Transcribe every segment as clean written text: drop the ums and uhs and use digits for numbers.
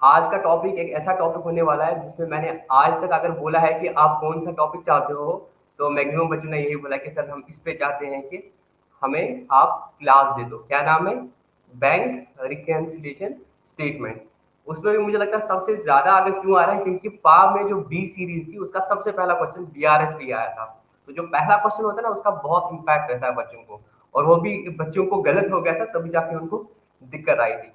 आज का टॉपिक एक ऐसा टॉपिक होने वाला है जिसमें मैंने आज तक अगर बोला है कि आप कौन सा टॉपिक चाहते हो, तो मैक्सिमम बच्चों ने यही बोला कि सर हम इस पे चाहते हैं कि हमें आप क्लास दे दो। क्या नाम है? Bank reconciliation statement. उसमें भी मुझे लगता है सबसे ज्यादा आगे क्यों आ रहा है, क्योंकि पाव में जो बी सीरीज थी उसका सबसे पहला क्वेश्चन बीआरएस पे आया था। तो जो पहला क्वेश्चन होता है ना, उसका बहुत इंपैक्ट रहता है बच्चों को, और वो भी बच्चों को गलत हो गया था तभी जाके उनको दिक्कत आई थी।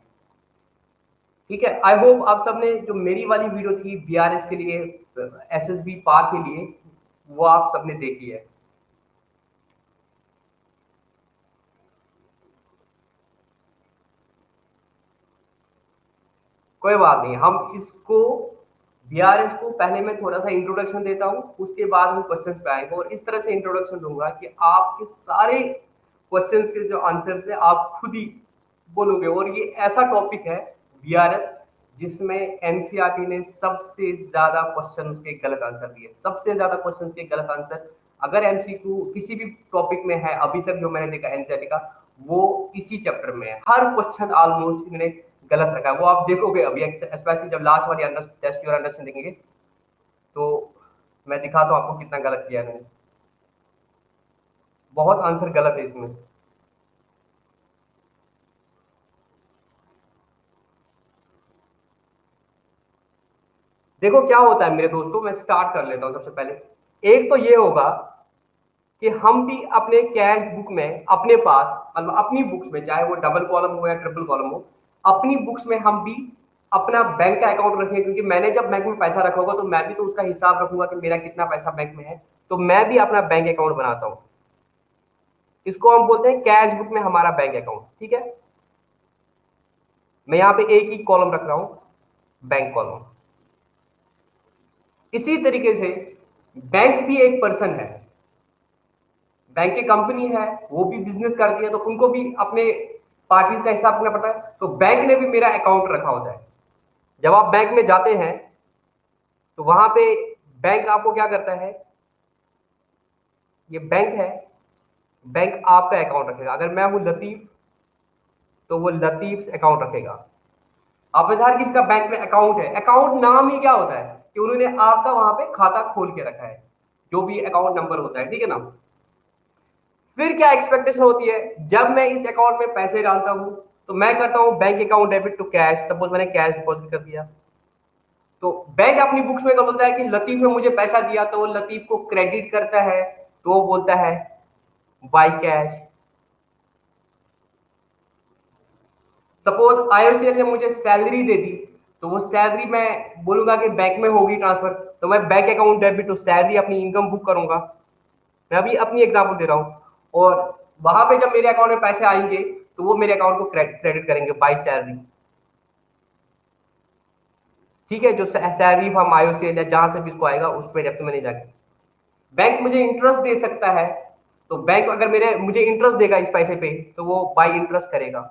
ठीक है, आई होप आप सबने जो मेरी वाली वीडियो थी बीआरएस के लिए, एसएसबी पा के लिए, वो आप सबने देखी है। कोई बात नहीं, हम इसको बीआरएस को पहले मैं थोड़ा सा इंट्रोडक्शन देता हूँ, उसके बाद हम क्वेश्चंस पे आएंगे, और इस तरह से इंट्रोडक्शन दूंगा कि आपके सारे क्वेश्चंस के जो आंसर है आप खुद ही बोलोगे। और ये ऐसा टॉपिक है बीआरएस जिसमें एनसीईआरटी ने सबसे ज्यादा क्वेश्चन के गलत आंसर दिए, सबसे ज्यादा क्वेश्चन के गलत आंसर अगर एमसीक्यू किसी भी टॉपिक में है अभी तक जो मैंने देखा एनसीईआरटी का, वो इसी चैप्टर में है। हर क्वेश्चन ऑलमोस्ट इन्होंने गलत रखा है, वो आप देखोगे अभी, स्पेशली जब लास्ट वाली अंडर टेस्ट और अंडरस्टैंडिंग देंगे तो मैं दिखाता हूँ आपको कितना गलत किया मैंने। बहुत आंसर गलत है इसमें। देखो क्या होता है मेरे दोस्तों, मैं स्टार्ट कर लेता हूँ सबसे पहले। एक तो ये होगा कि हम भी अपने कैश बुक में अपने पास, मतलब अपनी बुक्स में, चाहे वो डबल कॉलम हो या ट्रिपल कॉलम हो, अपनी बुक्स में हम भी अपना बैंक का अकाउंट रखें। क्योंकि मैंने जब बैंक में पैसा रखा होगा तो मैं भी तो उसका हिसाब रखूंगा कि मेरा कितना पैसा बैंक में है। तो मैं भी अपना बैंक अकाउंट बनाता हूँ, इसको हम बोलते हैं कैश बुक में हमारा बैंक अकाउंट। ठीक है, मैं यहाँ पे एक ही कॉलम रख रहा हूँ, बैंक कॉलम। इसी तरीके से बैंक भी एक पर्सन है, बैंक की कंपनी है, वो भी बिजनेस करती है, तो उनको भी अपने पार्टीज का हिसाब रखना पड़ता है। तो बैंक ने भी मेरा अकाउंट रखा होता है। जब आप बैंक में जाते हैं तो वहां पे बैंक आपको क्या करता है, ये बैंक है, बैंक आपका अकाउंट रखेगा। अगर मैं हूं लतीफ तो वो लतीफ अकाउंट रखेगा। आप में से हर किसी का बैंक में अकाउंट है। अकाउंट नाम ही क्या होता है कि उन्होंने आपका वहां पे खाता खोल के रखा है, जो भी अकाउंट नंबर होता है। ठीक है ना? फिर क्या एक्सपेक्टेशन होती है, जब मैं इस अकाउंट में पैसे डालता हूं तो मैं करता हूं bank account debit to cash. Suppose मैंने कैश डिपॉजिट कर दिया, तो बैंक अपनी बुक्स में क्या बोलता है कि लतीफ ने मुझे पैसा दिया, तो वो लतीफ को क्रेडिट करता है, तो वो बोलता है बाय कैश। सपोज आईओसीएल ने मुझे सैलरी दे दी, तो वो सैलरी मैं बोलूंगा कि बैंक में होगी ट्रांसफर, तो मैं bank account debit to salary अपनी इनकम बुक करूंगा। मैं अभी अपनी एग्जांपल दे रहा हूं। और वहां पे जब मेरे अकाउंट में पैसे आएंगे तो वो मेरे अकाउंट को क्रेडिट करेंगे बाय सैलरी। ठीक है, जो सैलरी फ्रॉम आईओसीएल या जहां से भी इसको आएगा उस पर डेप्थ में नहीं जाएगा। बैंक मुझे इंटरेस्ट दे सकता है, तो बैंक अगर मेरे मुझे इंटरेस्ट देगा इस पैसे पे तो वो बाय इंटरेस्ट करेगा।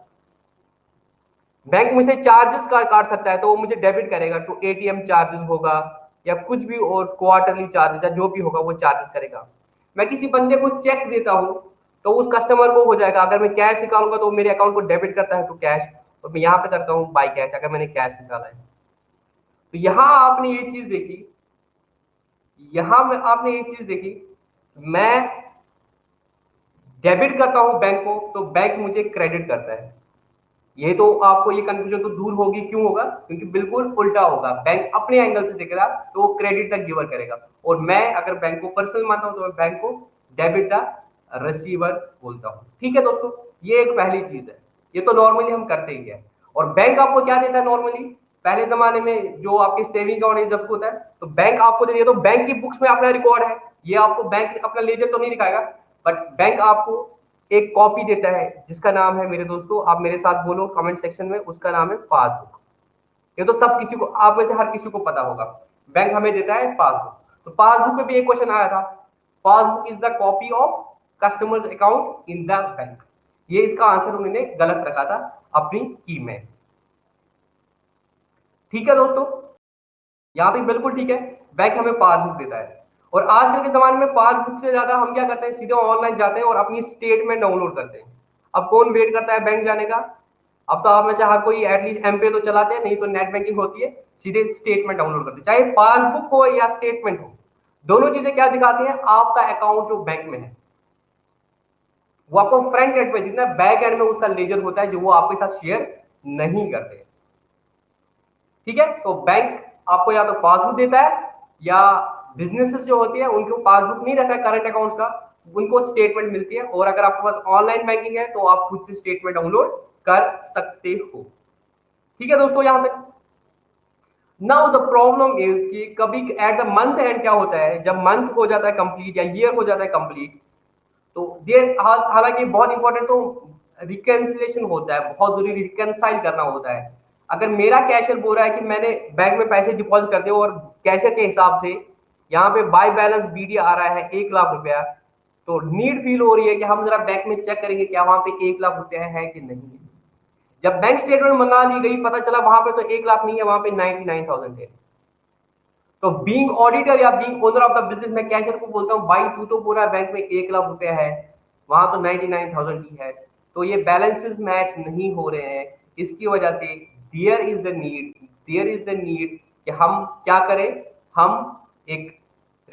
बैंक मुझे चार्जेस का काट सकता है, तो वो मुझे डेबिट करेगा टू एटीएम चार्जेस होगा, या कुछ भी और क्वार्टरली चार्जेस या जो भी होगा वो चार्जेस करेगा। मैं किसी बंदे को चेक देता हूं तो उस कस्टमर को हो जाएगा। अगर मैं कैश निकालूंगा तो मेरे अकाउंट को डेबिट करता है टू कैश, और मैं यहाँ पे करता हूँ बाय कैश अगर मैंने कैश निकाला है। तो यहाँ आपने ये चीज देखी, यहाँ में आपने ये चीज देखी, मैं डेबिट करता हूं बैंक को तो बैंक मुझे क्रेडिट करता है। ये तो आपको ये कंफ्यूजन तो दूर होगी, क्यों होगा? क्योंकि बिल्कुल उल्टा होगा, बैंक अपने एंगल से देखेगा तो वो क्रेडिट तक गिवर करेगा, और मैं अगर बैंक को पर्सनल मानता हूं तो मैं बैंक को डेबिट द रिसीवर बोलता हूं। ठीक है दोस्तों, ये एक पहली चीज है, ये तो नॉर्मली हम करते ही है। और बैंक आपको क्या देता है नॉर्मली? पहले जमाने में जो आपके सेविंग अकाउंट जब होता है तो बैंक आपको दे दिया, तो बैंक की बुक्स में अपना रिकॉर्ड है, ये आपको बैंक अपना लेजर तो नहीं दिखाएगा, बट बैंक आपको एक कॉपी देता है जिसका नाम है, मेरे दोस्तों आप मेरे साथ बोलो कमेंट सेक्शन में, उसका नाम है पासबुक। ये तो सब किसी को, आप में से हर किसी को पता होगा, बैंक हमें देता है पासबुक। तो पासबुक में भी एक क्वेश्चन आया था, passbook is the copy of customers account in the bank. ये इसका आंसर उन्होंने गलत रखा था अपनी की में। ठीक है दोस्तों, यहाँ पे बिल्कुल ठीक है, बैंक हमें पासबुक देता है। और आजकल के जमाने में पासबुक से ज्यादा हम क्या करते हैं, सीधे ऑनलाइन जाते हैं और अपनी स्टेटमेंट डाउनलोड करते हैं। अब कौन वेट करता है बैंक जाने का? अब तो आप में से हर कोई एटलीस्ट एम पे तो चलाते हैं, नहीं तो नेट बैंकिंग होती है, सीधे स्टेटमेंट डाउनलोड करते हैं। चाहे पासबुक हो या स्टेटमेंट हो, दोनों चीजें क्या दिखाती हैं, आपका अकाउंट जो बैंक में है वो आपको फ्रंट एंड पे जितना बैक एंड में उसका लेजर होता है, जो वो आपके साथ शेयर नहीं करते। ठीक है, तो बैंक आपको या तो पासबुक देता है, या बिजनेसेस जो होती है उनको पासबुक नहीं रहता है करंट अकाउंट्स का, उनको स्टेटमेट मिलती है। और अगर आपके पास ऑनलाइन बैंकिंग है तो आप खुद से स्टेटमेंट डाउनलोड कर सकते हो। ठीक है दोस्तों, यहां तक। नाउ द प्रॉब्लम इज कि कभी एट द मंथ एंड क्या होता है, जब मंथ हो जाता है कंप्लीट या ईयर हो जाता है कंप्लीट, तो देर हालांकि बहुत इंपॉर्टेंट तो रिकन्सिलेशन होता है, बहुत जरूरी रिकनसाइल करना होता है। अगर मेरा कैशियर बोल रहा है कि मैंने बैंक में पैसे डिपॉजिट कर दिए और कैशियर के हिसाब से यहाँ पे बाय बैलेंस बीडी आ रहा है 1 लाख रुपया, तो नीड फील हो रही है कि हम जरा बैंक में चेक करेंगे क्या वहां पे 1 लाख रुपया है कि नहीं है। जब बैंक स्टेटमेंट मंगा ली गई, पता चला वहां पे तो 1 लाख नहीं है, वहां पे 99,000 है। तो बीइंग ऑडिटर या being owner of the business, मैं कैशियर को बोलता हूँ भाई तू तो पूरा बैंक में 1 लाख रुपया है, वहां तो 99,000 ही है, तो ये बैलेंसेस मैच नहीं हो रहे हैं। इसकी वजह से देयर इज द नीड कि हम क्या करें, हम एक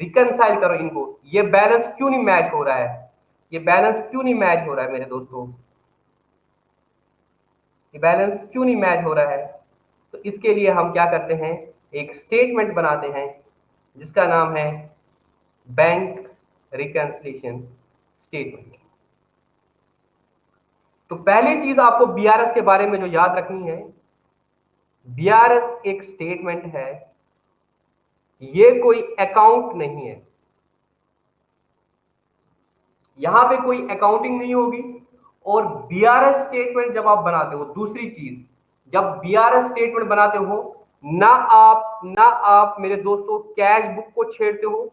रिकनसाइल करो इनको। ये बैलेंस क्यों नहीं मैच हो रहा है, ये बैलेंस क्यों नहीं मैच हो रहा है मेरे दोस्तों, ये बैलेंस क्यों नहीं मैच हो रहा है। तो इसके लिए हम क्या करते हैं, एक स्टेटमेंट बनाते हैं जिसका नाम है बैंक रिकन्सिलिएशन स्टेटमेंट। तो पहली चीज आपको बीआरएस के बारे में जो याद रखनी है, बीआरएस एक स्टेटमेंट है, ये कोई अकाउंट नहीं है। यहां पे कोई अकाउंटिंग नहीं होगी। और बीआरएस स्टेटमेंट जब आप बनाते हो, दूसरी चीज, जब बीआरएस स्टेटमेंट बनाते हो, ना आप मेरे दोस्तों कैश बुक को छेड़ते हो,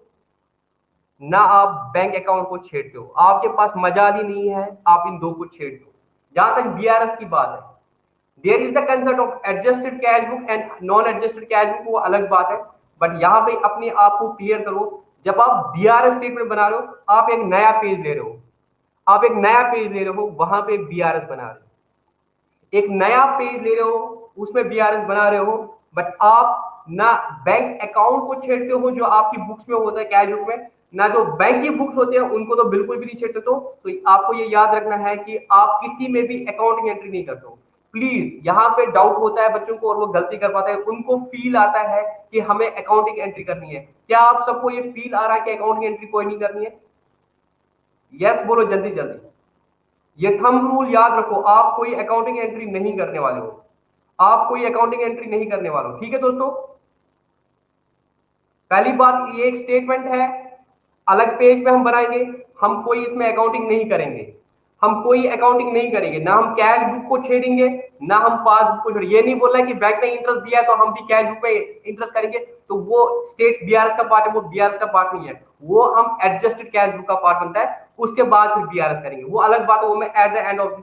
ना आप बैंक अकाउंट को छेड़ते हो, आपके पास मजाल ही नहीं है आप इन दो को छेड़ते हो। जहां तक बीआरएस की बात है, there is the concept of adjusted cash book and non adjusted cash book, वो अलग बात है। बट यहां पे अपने आप को क्लियर करो, जब आप बीआरएस स्टेटमेंट बना रहे हो, आप एक नया पेज ले रहे हो, आप एक नया पेज ले रहे हो, वहां पे बीआरएस बना रहे हो, एक नया पेज ले रहे हो, उसमें बीआरएस बना रहे हो। बट आप ना बैंक अकाउंट को छेड़ते हो जो आपकी बुक्स में होता है कैश बुक में, ना जो बैंक की बुक्स होते हैं उनको तो बिल्कुल भी नहीं छेड़ सकते हो। तो आपको ये याद रखना है कि आप किसी में भी अकाउंटिंग एंट्री नहीं करते हो। प्लीज, यहाँ पे डाउट होता है बच्चों को और वो गलती कर पाते हैं, उनको फील आता है कि हमें अकाउंटिंग एंट्री करनी है। क्या आप सबको ये फील आ रहा है कि अकाउंटिंग एंट्री कोई नहीं करनी है? यस बोलो जल्दी जल्दी। ये थंब रूल याद रखो, आप कोई अकाउंटिंग एंट्री नहीं करने वाले हो, आप कोई अकाउंटिंग एंट्री नहीं करने वाले हो। ठीक है दोस्तों, पहली बात, ये एक स्टेटमेंट है, अलग पेज पे हम बनाएंगे, हम कोई इसमें अकाउंटिंग नहीं करेंगे, हम कोई अकाउंटिंग नहीं करेंगे, ना हम कैश बुक को छेड़ेंगे, ना हम पासबुक को छेड़ेंगे। ये नहीं बोल रहा है कि बैंक ने इंटरेस्ट दिया है तो हम भी कैश बुक पे इंटरेस्ट करेंगे, तो वो स्टेट बीआरएस का पार्ट है, वो बीआरएस का पार्ट नहीं है, वो हम एडजस्टेड कैश बुक का पार्ट बनता है, उसके बाद फिर बीआरएस करेंगे, वो अलग बात है, वो मैं at the end of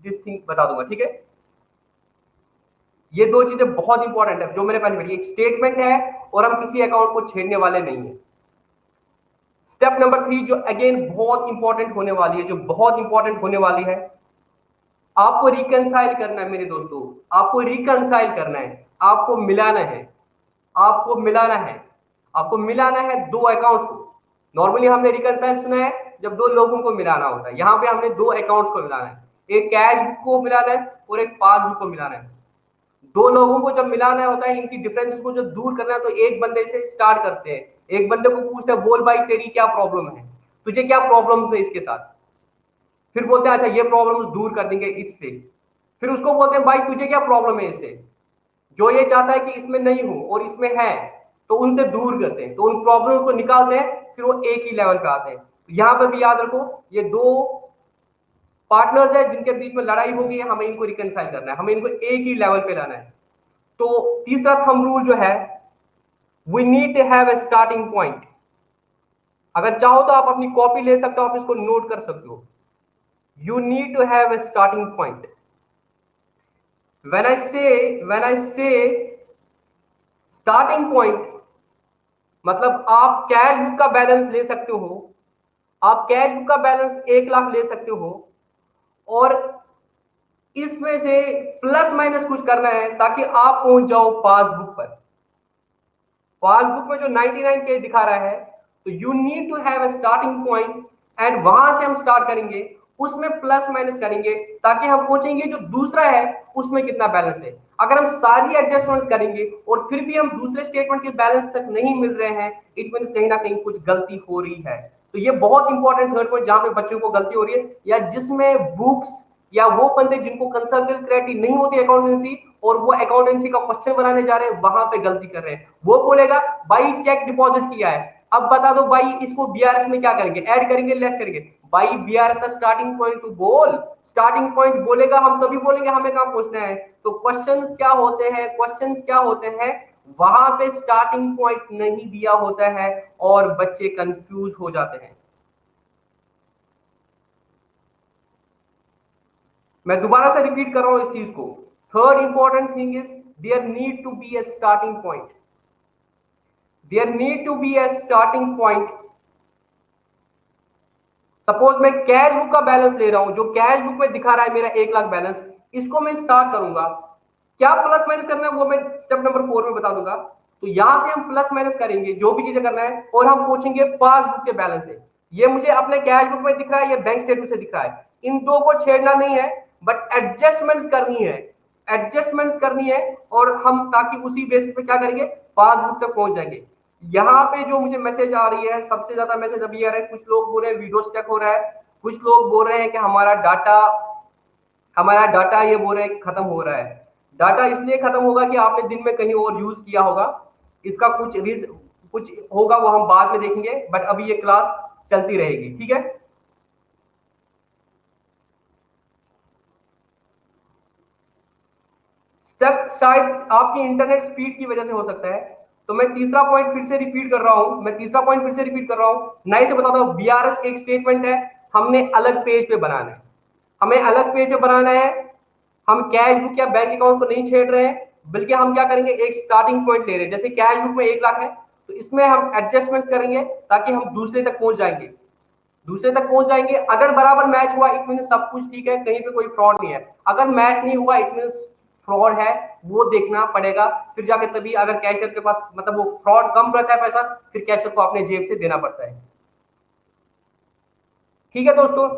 this thing बता दूंगा। ठीक है, ये दो चीजें बहुत इंपॉर्टेंट है जो मैंने पहले बताई, एक स्टेटमेंट है और हम किसी अकाउंट को छेड़ने वाले नहीं है। स्टेप नंबर 3 जो अगेन बहुत इंपॉर्टेंट होने वाली है, जो बहुत इंपॉर्टेंट होने वाली है, आपको रिकनसाइल करना है मेरे दोस्तों, आपको रिकनसाइल करना है, आपको मिलाना है, आपको मिलाना है, आपको मिलाना है दो अकाउंट्स को। नॉर्मली हमने रिकनसाइल सुना है जब दो लोगों को मिलाना होता है, यहां पे हमने दो अकाउंट्स को मिलाना है, एक कैश बुक को मिलाना है और एक पासबुक को मिलाना है। दो लोगों को जब मिलाना होता है, इनकी डिफरेंसेस को जब दूर करना है, तो एक बंदे से स्टार्ट करते हैं, एक बंदे को पूछते हैं बोल भाई तेरी क्या प्रॉब्लम है, तुझे क्या प्रॉब्लम है इसके साथ। फिर बोलते हैं अच्छा ये प्रॉब्लम दूर कर देंगे इससे। फिर उसको बोलते हैं भाई तुझे क्या प्रॉब्लम है इससे, जो ये चाहता है कि इसमें नहीं हो और इसमें है, तो उनसे दूर करते हैं, तो उन प्रॉब्लम को निकालते हैं, फिर वो एक ही लेवल पे आते हैं। तो यहां पर भी याद रखो, ये दो पार्टनर्स है जिनके बीच में लड़ाई हो गई है, हमें इनको रिकनसाइल करना है, हमें इनको एक ही लेवल पे लाना है। तो तीसरा थंब रूल जो है, we need to have a starting point. अगर चाहो तो आप अपनी कॉपी ले सकते हो, आप इसको नोट कर सकते हो। You need to have a starting point. When I say starting point, मतलब आप कैश बुक का बैलेंस ले सकते हो, आप कैश बुक का बैलेंस 1 लाख ले सकते हो, और इसमें से प्लस माइनस कुछ करना है ताकि आप पहुंच जाओ पासबुक पर। पासबुक में जो 99K दिखा रहा है, तो you need to have a starting point, and वहां से हम स्टार्ट करेंगे, उसमें प्लस माइनस करेंगे ताकि हम पूछेंगे जो दूसरा है उसमें कितना बैलेंस है। अगर हम सारी एडजस्टमेंट्स करेंगे और फिर भी हम दूसरे स्टेटमेंट के बैलेंस तक नहीं मिल रहे हैं, इट मीन कहीं ना कहीं कुछ गलती हो रही है। तो ये बहुत इंपॉर्टेंट थर्ड पॉइंट जहां पे बच्चों को गलती हो रही है, या जिसमें बुक्स या वो बंदे जिनको कंसल्टेंट क्लैरिटी नहीं होती अकाउंटेंसी और वो अकाउंटेंसी का क्वेश्चन बनाने जा रहे हैं, वहां पे गलती कर रहे हैं। वो बोलेगा भाई चेक डिपॉजिट किया है, अब बता दो भाई इसको बीआरएस में क्या करेंगे, ऐड करेंगे लेस करेंगे। भाई बीआरएस का स्टार्टिंग पॉइंट तू बोल, स्टार्टिंग पॉइंट बोलेगा हम तभी बोलेंगे हमें कहां पहुंचना है। तो क्वेश्चंस क्या होते हैं, क्वेश्चंस क्या होते हैं, वहां पे स्टार्टिंग पॉइंट नहीं दिया होता है और बच्चे कंफ्यूज हो जाते हैं। मैं दोबारा से रिपीट कर रहा हूं इस चीज को। Third important thing is there need to be a starting point, there need to be a starting point. Suppose मैं कैश बुक का बैलेंस ले रहा हूं, जो कैश बुक में दिखा रहा है मेरा 1 लाख बैलेंस, इसको मैं स्टार्ट करूंगा। क्या प्लस माइनस करना है वो मैं स्टेप नंबर 4 में बता दूंगा। तो यहां से हम प्लस माइनस करेंगे जो भी चीजें करना है, और हम पूछेंगे पासबुक के बैलेंस है। ये मुझे अपने कैश बुक में दिख रहा है, ये बैंक स्टेटमेंट से दिख रहा है, इन दो को छेड़ना नहीं है, बट एडजस्टमेंट्स करनी है, एडजस्टमेंट्स करनी है। और हम ताकि उसी बेसिस पे क्या करेंगे, पासबुक तक पहुंच जाएंगे। यहाँ पे जो मुझे मैसेज आ रही है, सबसे ज्यादा मैसेज अभी आ रहा है, कुछ लोग बोल रहे हैं वीडियो स्टक हो रहा है, कुछ लोग बोल रहे हैं कि हमारा डाटा ये बोल रहे हैं कि खत्म हो रहा है। डाटा इसलिए खत्म होगा कि आपने दिन में कहीं और यूज किया होगा, इसका कुछ होगा वो हम बाद में देखेंगे, बट अभी ये क्लास चलती रहेगी, ठीक है। स्टक शायद आपकी इंटरनेट स्पीड की वजह से हो सकता है। तो मैं तीसरा पॉइंट फिर से रिपीट कर रहा हूं, नए से बताता हूं। बीआरएस एक स्टेटमेंट है, हमने अलग पेज पे बनाना है, हमें अलग पेज पे बनाना है। हम कैश बुक या बैंक अकाउंट को नहीं छेड़ रहे हैं, बल्कि हम क्या करेंगे, एक स्टार्टिंग पॉइंट ले रहे हैं। जैसे कैश बुक में 1 लाख है, तो इसमें हम एडजस्टमेंट्स करेंगे ताकि हम दूसरे तक पहुंच जाएंगे, अगर बराबर मैच हुआ इट मीन सब कुछ ठीक है, कहीं पे कोई फ्रॉड नहीं है। अगर मैच नहीं हुआ इट मीन फ्रॉड है, वो देखना पड़ेगा। फिर जाके तभी अगर कैशियर के पास मतलब वो फ्रॉड कम रहता है पैसा, फिर कैशियर को अपने जेब से देना पड़ता है। ठीक है दोस्तों,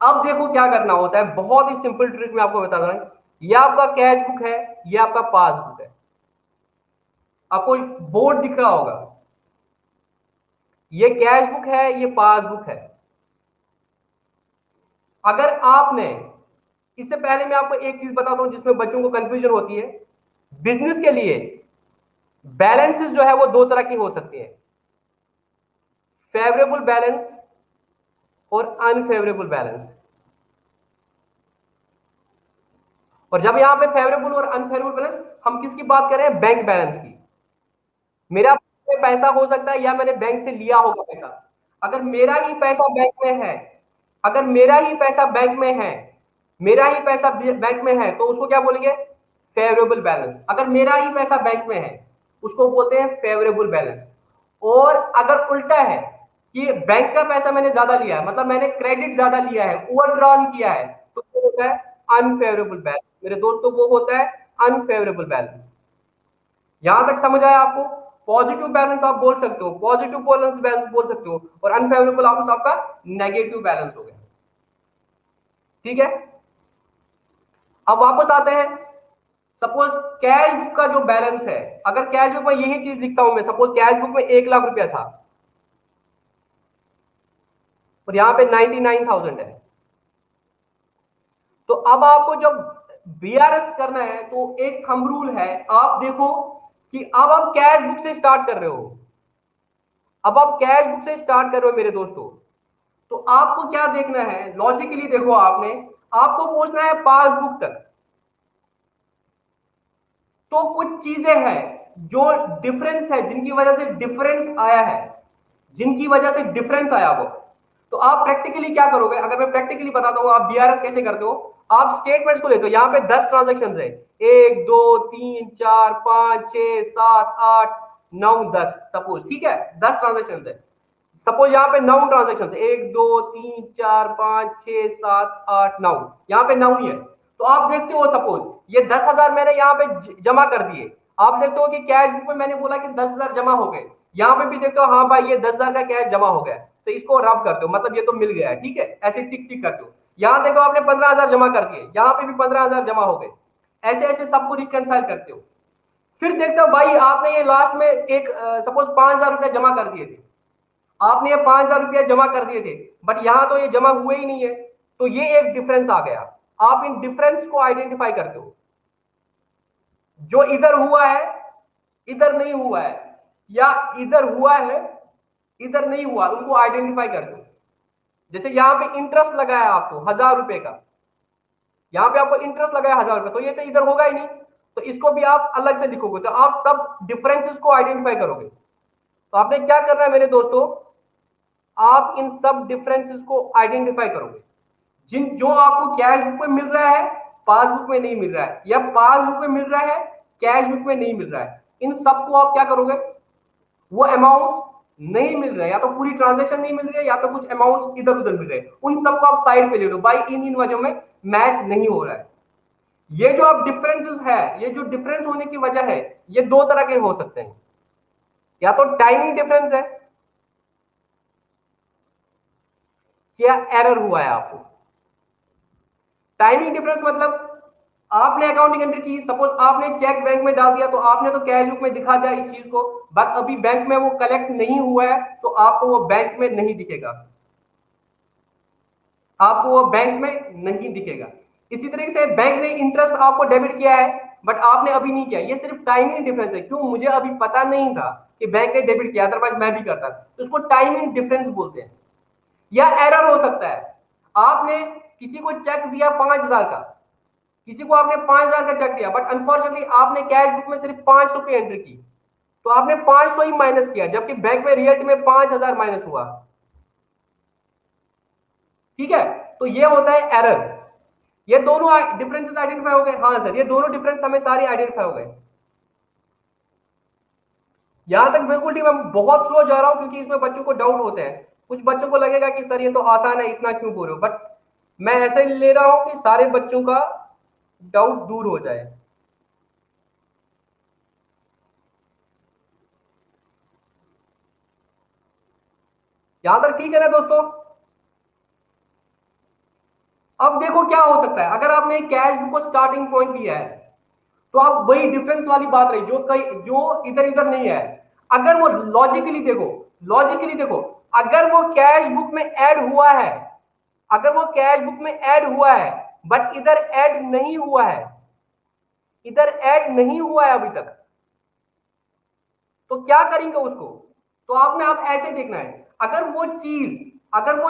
अब देखो क्या करना होता है, बहुत ही सिंपल ट्रिक मैं आपको बता रहा हूं। ये आपका कैश बुक है, ये आपका पासबुक है, आपको बोर्ड दिख रहा होगा, ये कैश बुक है, ये पासबुक है। अगर आपने, इससे पहले मैं आपको एक चीज बताता हूं जिसमें बच्चों को कंफ्यूजन होती है। बिजनेस के लिए बैलेंसेस जो है वो दो तरह की हो सकती है, फेवरेबल बैलेंस और अनफेवरेबल बैलेंस। और जब यहां पे फेवरेबल और अनफेवरेबल बैलेंस, हम किसकी बात कर रहे हैं, बैंक बैलेंस की। मेरा पैसा हो सकता है या मैंने बैंक से लिया होगा पैसा। अगर मेरा ही पैसा बैंक में है, अगर मेरा ही पैसा बैंक में है, मेरा ही पैसा बैंक में है, तो उसको क्या बोलेंगे, फेवरेबल बैलेंस। अगर मेरा ही पैसा बैंक में है, उसको बोलते हैं फेवरेबल बैलेंस। और अगर उल्टा है कि बैंक का पैसा मैंने ज्यादा लिया है, मतलब मैंने क्रेडिट ज्यादा लिया है, ओवरड्रॉन किया है, तो वो होता है अनफेवरेबल बैलेंस। मेरे दोस्तों वो होता है अनफेवरेबल बैलेंस। यहां तक समझ आया आपको। पॉजिटिव बैलेंस आप बोल सकते हो, पॉजिटिव बैलेंस बोल सकते हो, और अनफेवरेबल आपका नेगेटिव बैलेंस हो गया, ठीक है। अब वापस आते हैं। सपोज कैश बुक का जो बैलेंस है, अगर कैश बुक में यही चीज लिखता हूं मैं, सपोज कैश बुक में 1 लाख रुपया था और यहां पे 99,000 है, तो अब आपको जब बीआरएस करना है तो एक थंब रूल है, आप देखो कि अब आप कैश बुक से स्टार्ट कर रहे हो, अब आप कैश बुक से स्टार्ट कर रहे हो मेरे दोस्तों। तो आपको क्या देखना है, लॉजिकली देखो, आपको पहुंचना है पासबुक तक। तो कुछ चीजें हैं जो डिफरेंस है, जिनकी वजह से डिफरेंस आया है, वो। तो आप प्रैक्टिकली क्या करोगे, अगर मैं प्रैक्टिकली बताता हूं आप बीआरएस कैसे करते हो। आप स्टेटमेंट्स को लेते हो, यहां पे 10 ट्रांजेक्शन है, 1 2 3 4 5 6 7 8 9 10, सपोज, ठीक है, 10 ट्रांजेक्शन है। सपोज यहाँ पे 9 ट्रांजेक्शन, 1 2 3 4 5 6 7 8 9, यहाँ पे 9 ही है। तो आप देखते हो सपोज ये 10,000 मैंने यहाँ पे जमा कर दिए, आप देखते हो कि कैश बुक में मैंने बोला कि 10,000 जमा हो गए, यहाँ पे भी देखते हो हाँ भाई ये 10,000 का कैश जमा हो गया, तो इसको रब करते हो, मतलब ये तो मिल गया है, ठीक है, ऐसे टिक टिक करते हो। यहाँ देखो आपने 15,000 जमा कर दिए, यहाँ पे भी 15,000 जमा हो गए, ऐसे ऐसे सबको रिकनसाइल करते हो। फिर देखते हो भाई आपने ये लास्ट में एक सपोज 5,000 रुपया जमा कर दिए थे, आपने ये 5,000 रुपया जमा कर दिए थे, बट यहां तो ये जमा हुए ही नहीं है, तो ये एक डिफरेंस आ गया। आप इन डिफरेंस को आइडेंटिफाई करते हो, जो इधर हुआ है इधर नहीं हुआ है, या इधर हुआ है इधर नहीं हुआ, उनको आइडेंटिफाई करते हो। जैसे यहां पे इंटरेस्ट लगाया आपको 1,000 रुपए का, यहां पे आपको इंटरेस्ट लगाया 1,000 रुपए, तो ये तो इधर होगा ही नहीं, तो इसको भी आप अलग से लिखोगे, तो आप सब डिफरेंसेस को आइडेंटिफाई करोगे। तो आपने क्या करना है मेरे दोस्तों, आप इन सब डिफरेंसेस को आइडेंटिफाई करोगे। जिन जो आपको कैश बुक में मिल रहा है पासबुक में नहीं मिल रहा है, या पासबुक में मिल रहा है कैश बुक में नहीं मिल रहा है, इन सबको आप क्या करोगे, वो अमाउंट्स नहीं मिल रहे, या तो पूरी ट्रांजेक्शन नहीं मिल रही है, या तो कुछ अमाउंट्स इधर उधर मिल रहे हैं, उन सबको आप साइड पे ले लो, भाई इन इन वजहों में मैच नहीं हो रहा है। ये जो आप डिफरेंसेस है, ये जो डिफरेंस होने की वजह है, ये दो तरह के हो सकते हैं, या तो टाइमिंग डिफरेंस है, क्या एरर हुआ है आपको। टाइमिंग डिफरेंस मतलब आपने अकाउंटिंग एंट्री की, सपोज आपने चेक बैंक में डाल दिया, तो आपने तो कैश बुक में दिखा दिया इस चीज को, बट अभी बैंक में वो कलेक्ट नहीं हुआ है, तो आपको वो बैंक में नहीं दिखेगा, आपको वो बैंक में नहीं दिखेगा। इसी तरीके से बैंक ने इंटरेस्ट आपको डेबिट किया है, बट आपने अभी नहीं किया, ये सिर्फ टाइमिंग डिफरेंस है, क्यों, मुझे अभी पता नहीं था कि बैंक ने डेबिट किया, अदरवाइज मैं भी करता, तो उसको टाइमिंग डिफरेंस बोलते हैं। या एरर हो सकता है, आपने किसी को चेक दिया 5,000 का, किसी को आपने 5,000 का चेक दिया, बट अनफॉर्चुनेटली आपने कैश बुक में सिर्फ 500 की एंट्री की, तो आपने 500 ही माइनस किया, जबकि बैंक में रियल्टी में 5,000 माइनस हुआ, ठीक है। तो ये होता है एरर। ये दोनों डिफरेंसेस आइडेंटिफाई हो गए, हाँ सर ये दोनों डिफरेंस हमें सारे आइडेंटिफाई हो गए। यहां तक बिल्कुल ठीक, मैं बहुत स्लो जा रहा हूं क्योंकि इसमें बच्चों को डाउट होते हैं, कुछ बच्चों को लगेगा कि सर ये तो आसान है, इतना क्यों बोल रहे हो, बट मैं ऐसे ही ले रहा हूं कि सारे बच्चों का डाउट दूर हो जाए। यहां तक ठीक है ना दोस्तों। अब देखो क्या हो सकता है, अगर आपने कैश बुक को स्टार्टिंग पॉइंट लिया है, तो आप वही डिफरेंस वाली बात रही, जो इधर इधर नहीं है, अगर वो लॉजिकली देखो, लॉजिकली देखो, अगर वो कैश बुक में ऐड हुआ है, अगर वो कैश बुक में ऐड हुआ है, बट इधर ऐड नहीं हुआ है, इधर ऐड नहीं हुआ है अभी तक, तो क्या करेंगे उसको, तो आपने आप ऐसे देखना है, अगर वो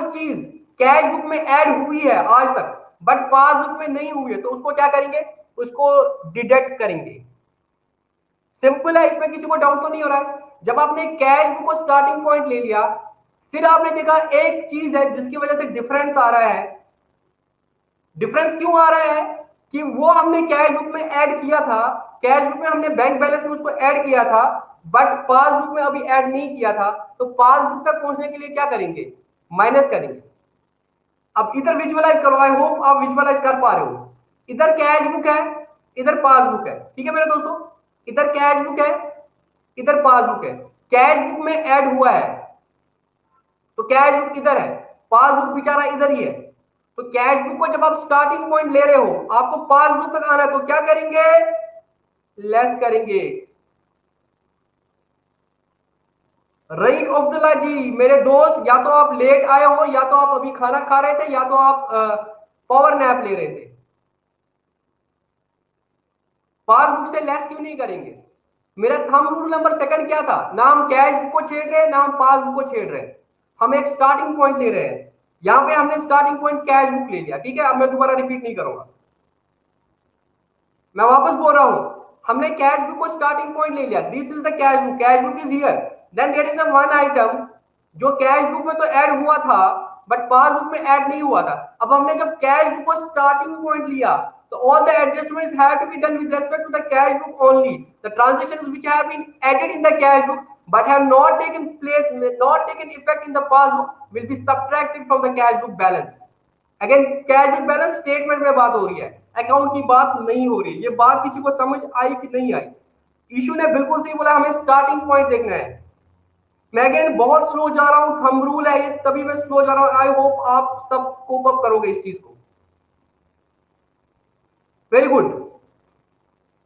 चीज कैश बुक में ऐड हुई है आज तक, बट पासबुक में नहीं हुई है, तो उसको क्या करेंगे, उसको डिडक्ट करेंगे। सिंपल है, इसमें किसी को डाउट तो नहीं हो रहा है। जब आपने कैश बुक को स्टार्टिंग पॉइंट ले लिया, फिर आपने देखा एक चीज है जिसकी वजह से डिफरेंस आ रहा है। डिफरेंस क्यों आ रहा है, कि वो हमने कैश बुक में ऐड किया था, कैश बुक में हमने बैंक बैलेंस में उसको ऐड किया था, बट पासबुक में अभी ऐड नहीं किया था, तो पासबुक तक पहुंचने के लिए क्या करेंगे, माइनस करेंगे। अब इधर विजुअलाइज करो, आई होप आप विजुअलाइज कर पा रहे हो। इधर कैश बुक है, इधर पासबुक है, ठीक है मेरे दोस्तों, इधर कैश बुक है, इधर पासबुक है, कैश बुक में ऐड हुआ है, तो कैश बुक इधर है, पासबुक बेचारा इधर ही है। तो कैश बुक को जब आप स्टार्टिंग पॉइंट ले रहे हो, आपको पासबुक तक आना है, तो क्या करेंगे, लेस करेंगे। रईक अब्दुल्ला जी मेरे दोस्त, या तो आप लेट आए हो, या तो आप अभी खाना खा रहे थे, या तो आप पावर नैप ले रहे थे। पासबुक से लेस क्यों नहीं करेंगे। मेरा थंब रूल नंबर सेकंड क्या था, ना हम कैश बुक को छेड़ रहे हैं, ना हम पासबुक को छेड़ रहे हैं, हम एक स्टार्टिंग पॉइंट ले रहे हैं। यहां पे हमने स्टार्टिंग पॉइंट कैश बुक ले लिया, ठीक है, अब मैं दोबारा रिपीट नहीं करूंगा, मैं वापस बोल रहा हूं, हमने कैश बुक को स्टार्टिंग पॉइंट ले लिया, this is the cash book is here, then there is a one item जो कैश बुक में तो ऐड हुआ था, बट पासबुक में ऐड नहीं हुआ था। अब हमने जब कैश बुक को स्टार्टिंग पॉइंट लिया, तो all the adjustments have to be done with respect to the cash book only, the transactions which have been added in the cash book but have not taken place, not taken effect in the passbook will be subtracted from the cash book balance. Again cash book balance statement में बात हो रही है, account की बात नहीं हो रही। ये बात किसी को समझ आई कि नहीं आई? इशू ने बिल्कुल सही बोला, हमें स्टार्टिंग पॉइंट देखना है। मैं अगेन बहुत स्लो जा रहा हूं, थंब रूल है ये, तभी मैं स्लो जा रहा हूं। आई होप आप सब कोप अप करोगे इस चीज को। Very good.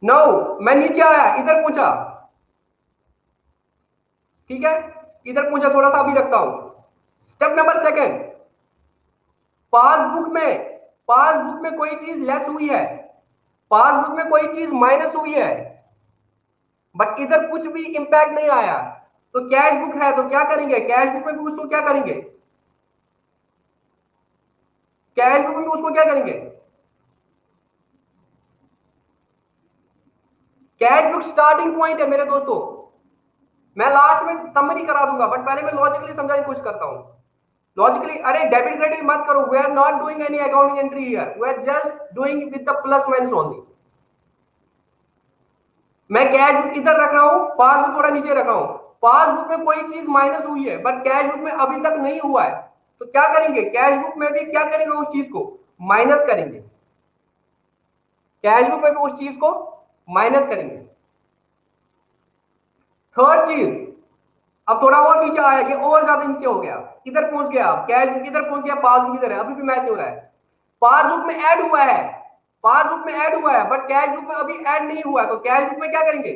नाउ मैं नीचे आया, इधर पूछा, ठीक है, इधर पूछा, थोड़ा सा अभी रखता हूं। स्टेप नंबर सेकंड, पासबुक में कोई चीज लेस हुई है, पासबुक में कोई चीज माइनस हुई है, बट इधर कुछ भी इंपैक्ट नहीं आया। तो कैश बुक है तो क्या करेंगे, कैश बुक में भी उसको क्या करेंगे, कैश बुक में भी उसको क्या करेंगे, कैश बुक स्टार्टिंग पॉइंट है मेरे दोस्तों। मैं लास्ट में समरी करा दूंगा, बट पहले मैं लॉजिकली समझाने की कोशिश करता हूं। लॉजिकली, अरे डेबिट क्रेडिट मत करो, we are not doing any accounting entry here, we are just doing with the plus minus only. मैं कैश बुक इधर रख रहा हूं, पासबुक थोड़ा नीचे रख रहा हूं। पासबुक में कोई चीज माइनस हुई है, बट कैश बुक में अभी तक नहीं हुआ है, तो क्या करेंगे, कैश बुक में भी क्या करेंगे, उस चीज को माइनस करेंगे। कैश बुक में भी उस चीज को माइनस करेंगे। थर्ड चीज, अब थोड़ा और नीचे आया, ये और ज्यादा नीचे हो गया, इधर पहुंच गया, कैश बुक इधर पहुंच गया, पासबुक इधर है, अभी भी मैच नहीं हो रहा है। पासबुक में ऐड हुआ है, पासबुक में ऐड हुआ है, बट कैश बुक में अभी ऐड नहीं हुआ है, तो कैश बुक में क्या करेंगे,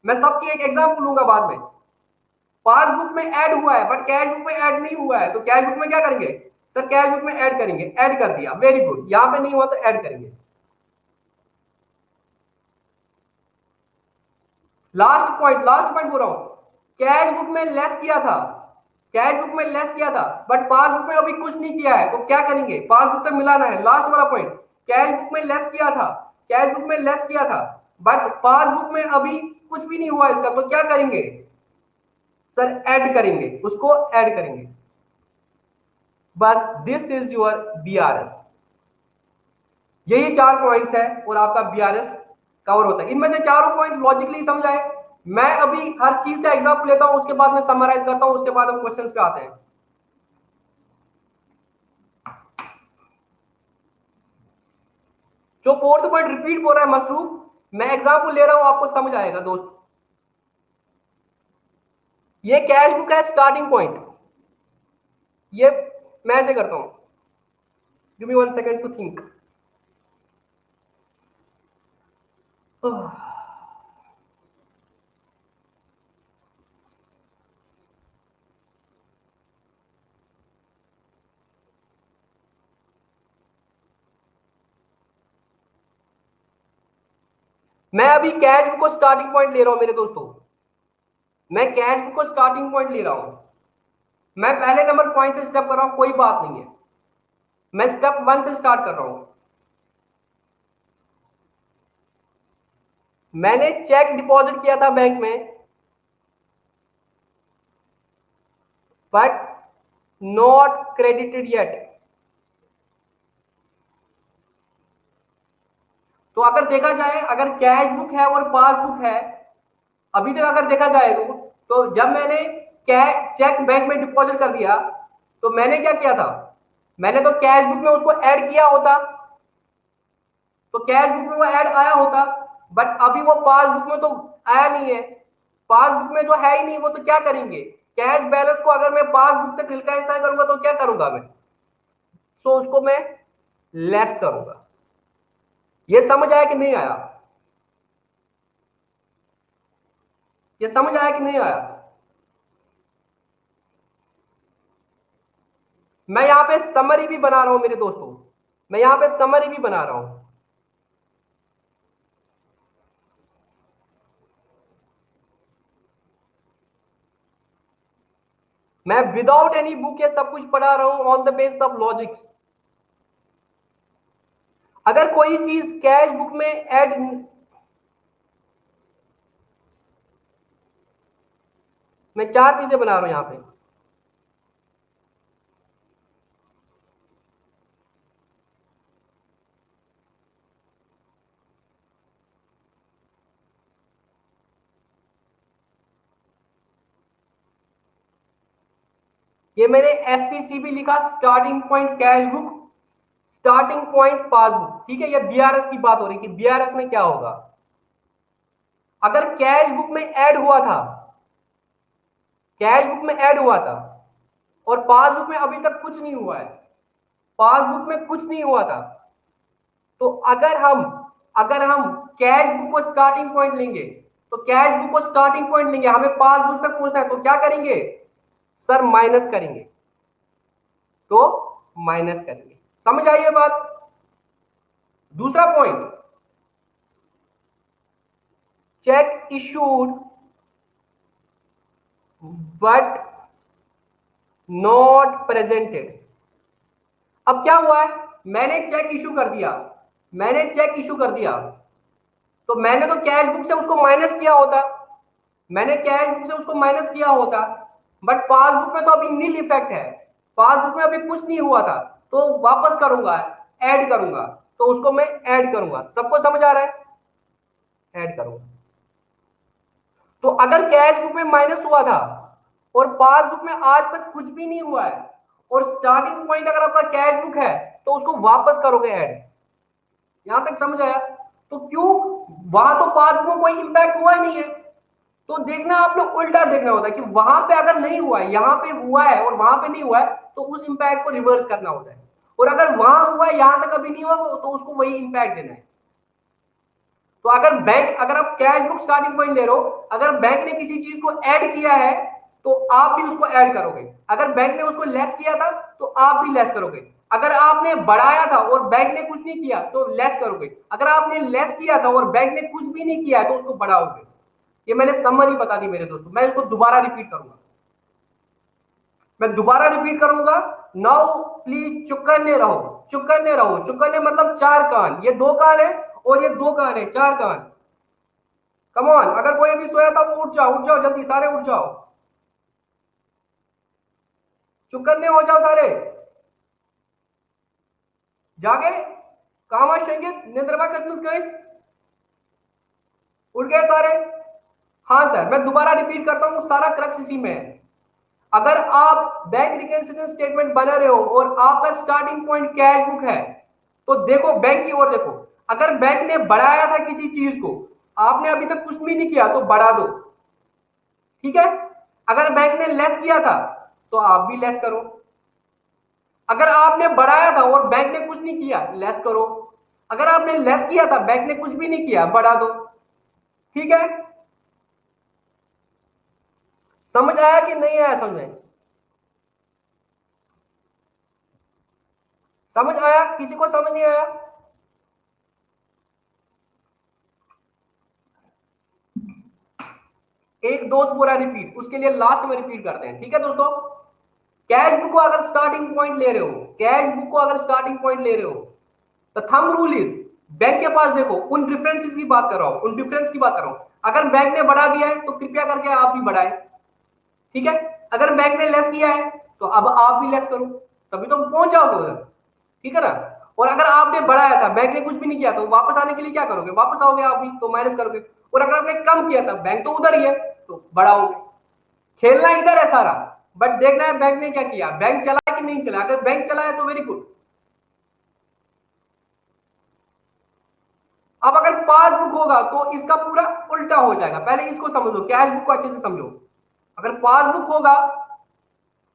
मैं सबकी एक एग्जांपल लूंगा बाद में। पासबुक में ऐड हुआ है, बट कैश बुक में ऐड नहीं हुआ है, तो कैश बुक में क्या करेंगे, सर कैश बुक में ऐड करेंगे, ऐड कर दिया, वेरी गुड। यहां पे नहीं हुआ तो ऐड करेंगे। लास्ट पॉइंट बोल रहा हूं, कैश बुक में लेस किया था, कैश बुक में लेस किया था, बट पासबुक में अभी कुछ नहीं किया है, तो क्या करेंगे, पासबुक तक मिलाना है। लास्ट वाला पॉइंट, कैश बुक में लेस किया था, कैश बुक में लेस किया था, बट पासबुक में अभी कुछ भी नहीं हुआ इसका, तो क्या करेंगे, सर ऐड करेंगे, उसको ऐड करेंगे। बस दिस इज योर बीआरएस। यही चार पॉइंट्स है और आपका बीआरएस कवर होता है। इनमें से चारों पॉइंट लॉजिकली समझ आए। मैं अभी हर चीज का एग्जांपल लेता हूं, उसके बाद मैं समराइज करता हूं, उसके बाद हम क्वेश्चंस पे आते हैं। जो फोर्थ पॉइंट रिपीट हो रहा है मसरूफ, मैं एग्जांपल ले रहा हूं, आपको समझ आएगा दोस्त। ये कैश बुक है स्टार्टिंग पॉइंट, ये मैं ऐसे करता हूं, give me 1 second to think. मैं अभी कैश बुक को स्टार्टिंग पॉइंट ले रहा हूं मेरे दोस्तों, मैं कैश बुक को स्टार्टिंग पॉइंट ले रहा हूं। मैं पहले नंबर पॉइंट से स्टेप कर रहा हूं, कोई बात नहीं है, मैं स्टेप 1 से स्टार्ट कर रहा हूं। मैंने चेक डिपॉजिट किया था बैंक में, बट नॉट क्रेडिटेड येट। तो अगर देखा जाए, अगर कैश बुक है और पासबुक है, अभी तक अगर देखा जाए तो जब मैंने चेक बैंक में डिपॉजिट कर दिया, तो मैंने क्या किया था, मैंने तो कैश बुक में उसको ऐड किया होता, तो कैश बुक में वो ऐड आया होता, बट अभी वो पासबुक में तो आया नहीं है। पासबुक में जो है ही नहीं, वो तो क्या करेंगे, कैश बैलेंस को अगर मैं पासबुक तक रिकॉन्साइल करूंगा तो क्या करूंगा मैं, सो उसको मैं लेस करूंगा। ये समझ आया कि नहीं आया, ये समझ आया कि नहीं आया? मैं यहां पे समरी भी बना रहा हूं मेरे दोस्तों, मैं यहां पे समरी भी बना रहा हूं। मैं विदाउट एनी बुक ये सब कुछ पढ़ा रहा हूं on the base of logics. अगर कोई चीज कैश बुक में ऐड, मैं चार चीजें बना रहा हूं यहां पे। ये मैंने एसपीसीबी लिखा, starting point cash book, starting point passbook, ठीक है। ये बीआरएस की बात हो रही है कि बीआरएस में क्या होगा। अगर कैश बुक में ऐड हुआ था, कैश बुक में ऐड हुआ था और पासबुक में अभी तक कुछ नहीं हुआ है, पासबुक में कुछ नहीं हुआ था, तो अगर हम कैश बुक को स्टार्टिंग पॉइंट लेंगे, तो कैश बुक को स्टार्टिंग पॉइंट लेंगे, हमें पासबुक तक पहुंचना है, तो क्या करेंगे सर, माइनस करेंगे, तो माइनस करेंगे। समझ आई ये बात। दूसरा point, check issued but not presented. अब क्या हुआ है, मैंने चेक इशू कर दिया, मैंने चेक इशू कर दिया, तो मैंने तो कैश बुक से उसको माइनस किया होता, मैंने कैश बुक से उसको माइनस किया होता, बट पासबुक में तो अभी नील इफेक्ट है, पासबुक में अभी कुछ नहीं हुआ था, तो वापस करूंगा, ऐड करूंगा, तो उसको मैं ऐड करूंगा। सबको समझ आ रहा है, ऐड करूंगा। तो अगर कैश बुक में माइनस हुआ था और पासबुक में आज तक कुछ भी नहीं हुआ है, और स्टार्टिंग पॉइंट अगर आपका कैश बुक है, तो उसको वापस करोगे ऐड। यहां तक समझ आया। तो क्यों, वहां तो पासबुक में कोई इंपैक्ट हुआ ही नहीं है, तो देखना आपने उल्टा देखना होता है कि वहां पे अगर नहीं हुआ है, यहां पे हुआ है और वहां पे नहीं हुआ है, तो उस इंपैक्ट को रिवर्स करना होता है, और अगर वहां हुआ है यहां तक अभी नहीं हुआ, तो उसको वही इंपैक्ट देना है। तो अगर आप कैश बुक स्टार्टिंग पॉइंट ले रहे हो, अगर बैंक ने किसी चीज को ऐड किया है, तो आप भी उसको ऐड करोगे। अगर बैंक ने उसको लेस किया था, तो आप भी लेस करोगे। अगर आपने बढ़ाया था और बैंक ने कुछ नहीं किया, तो लेस करोगे। अगर आपने लेस किया था और बैंक ने कुछ भी नहीं किया, तो उसको बढ़ाओगे। ये मैंने समरी बता दी मेरे दोस्तों, मैं इसको दोबारा रिपीट करूंगा, मैं दोबारा रिपीट करूंगा। नाउ प्लीज चुकन्ने रहो, चुकन्ने रहो, चुकन्ने मतलब चार कान, ये दो कान है और ये दो कान है, चार कान। कम ऑन, अगर कोई भी सोया था वो उठ जाओ, उठ जाओ जल्दी, सारे उठ जाओ, चुकन्ने हो जाओ सारे, जागे, कामा शेंगित निंद्रमा कस्मस गाइस, उठ गए सारे। हाँ सर, मैं दोबारा रिपीट करता हूं, सारा क्रक्स इसी में है। अगर आप बैंक रिकंसिलिएशन स्टेटमेंट बना रहे हो और आपका स्टार्टिंग पॉइंट कैश बुक है, तो देखो बैंक की ओर देखो। अगर बैंक ने बढ़ाया था किसी चीज को, आपने अभी तक कुछ भी नहीं किया, तो बढ़ा दो, ठीक है। अगर बैंक ने लेस किया था, तो आप भी लेस करो। अगर आपने बढ़ाया था और बैंक ने कुछ नहीं किया, लेस करो। अगर आपने लेस किया था, बैंक ने कुछ भी नहीं किया, बढ़ा दो, ठीक है। समझ आया कि नहीं आया समझ में, समझ आया, किसी को समझ नहीं आया। एक दोस्त पूरा रिपीट, उसके लिए लास्ट में रिपीट करते हैं, ठीक है दोस्तों। कैश बुक को अगर स्टार्टिंग पॉइंट ले रहे हो, कैश बुक को अगर स्टार्टिंग पॉइंट ले रहे हो, तो थंब रूल इज, बैंक के पास देखो, उन डिफरेंसेस की बात कर रहा हूं, उन डिफरेंस की बात कर रहा हूं। अगर बैंक ने बढ़ा दिया है, तो कृपया करके आप भी बढ़ाएं, ठीक है। अगर बैंक ने लेस किया है, तो अब आप भी लेस करो, तभी तो पहुंच जाओगे उधर, ठीक है ना। और अगर आपने बढ़ाया था, बैंक ने कुछ भी नहीं किया, तो वापस आने के लिए क्या करोगे, वापस आओगे आप भी, तो माइनस करोगे। और अगर आपने कम किया था, बैंक तो उधर ही है, तो बढ़ाओगे। खेलना इधर है सारा, बट देखना है बैंक ने क्या किया, बैंक चला कि नहीं चला। अगर बैंक चला है, तो वेरी गुड। अब अगर पासबुक होगा, तो इसका पूरा उल्टा हो जाएगा। पहले इसको समझ लो, कैश बुक को अच्छे से समझो। अगर पासबुक होगा,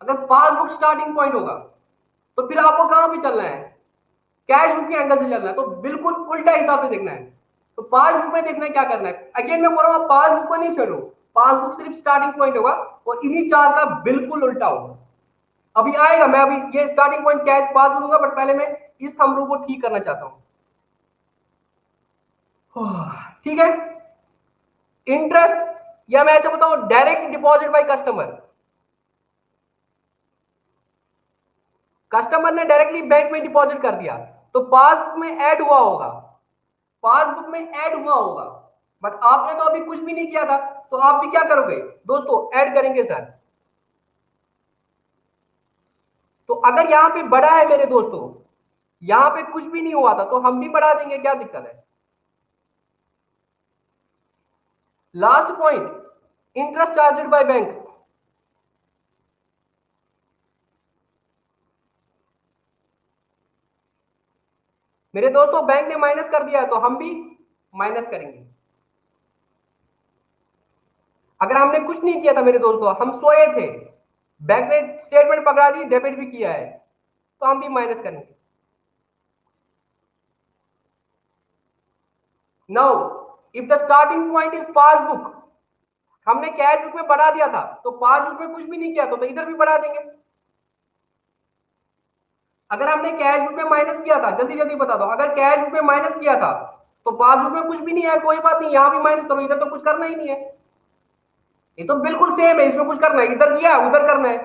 अगर पासबुक स्टार्टिंग पॉइंट होगा, तो फिर आपको कहां पे चलना है, कैश बुक के एंगल से चलना है, तो बिल्कुल उल्टा हिसाब से देखना है। तो पासबुक में देखना है क्या करना है। अगेन मैं बोल रहा हूं, पासबुक को नहीं छोड़ो, पासबुक सिर्फ स्टार्टिंग पॉइंट होगा, और इन्हीं चार का बिल्कुल उल्टा होगा। अभी आएगा, मैं अभी ये स्टार्टिंग पॉइंट कैश पास बोलूंगा, बट पहले मैं इस थंब रूल को ठीक करना चाहता हूं, ठीक है। इंटरेस्ट, या मैं ऐसे बताऊं, direct deposit by customer, customer ने डायरेक्टली बैंक में डिपॉजिट कर दिया, तो पासबुक में ऐड हुआ होगा, पासबुक में ऐड हुआ होगा, बट आपने तो अभी कुछ भी नहीं किया था, तो आप भी क्या करोगे दोस्तों, ऐड करेंगे सर। तो अगर यहां पे बढ़ा है मेरे दोस्तों, यहां पे कुछ भी नहीं हुआ था, तो हम भी बढ़ा देंगे, क्या दिक्कत है। Last point, interest charged by bank. मेरे दोस्तों बैंक ने माइनस कर दिया है तो हम भी माइनस करेंगे। अगर हमने कुछ नहीं किया था मेरे दोस्तों, हम सोए थे, बैंक ने स्टेटमेंट पकड़ा दी, डेबिट भी किया है, तो हम भी माइनस करेंगे। Now if the starting point is passbook, हमने कैश बुक में बढ़ा दिया था तो पासबुक में कुछ भी नहीं किया तो इधर भी बढ़ा देंगे। अगर हमने कैश बुक में माइनस किया था, जल्दी जल्दी बता दो, अगर कैश बुक में माइनस किया था तो पासबुक में कुछ भी नहीं है, कोई बात नहीं, यहां भी माइनस करो, इधर तो कुछ करना ही नहीं है। ये तो बिल्कुल सेम है, इसमें कुछ करना है, इधर किया उधर करना है।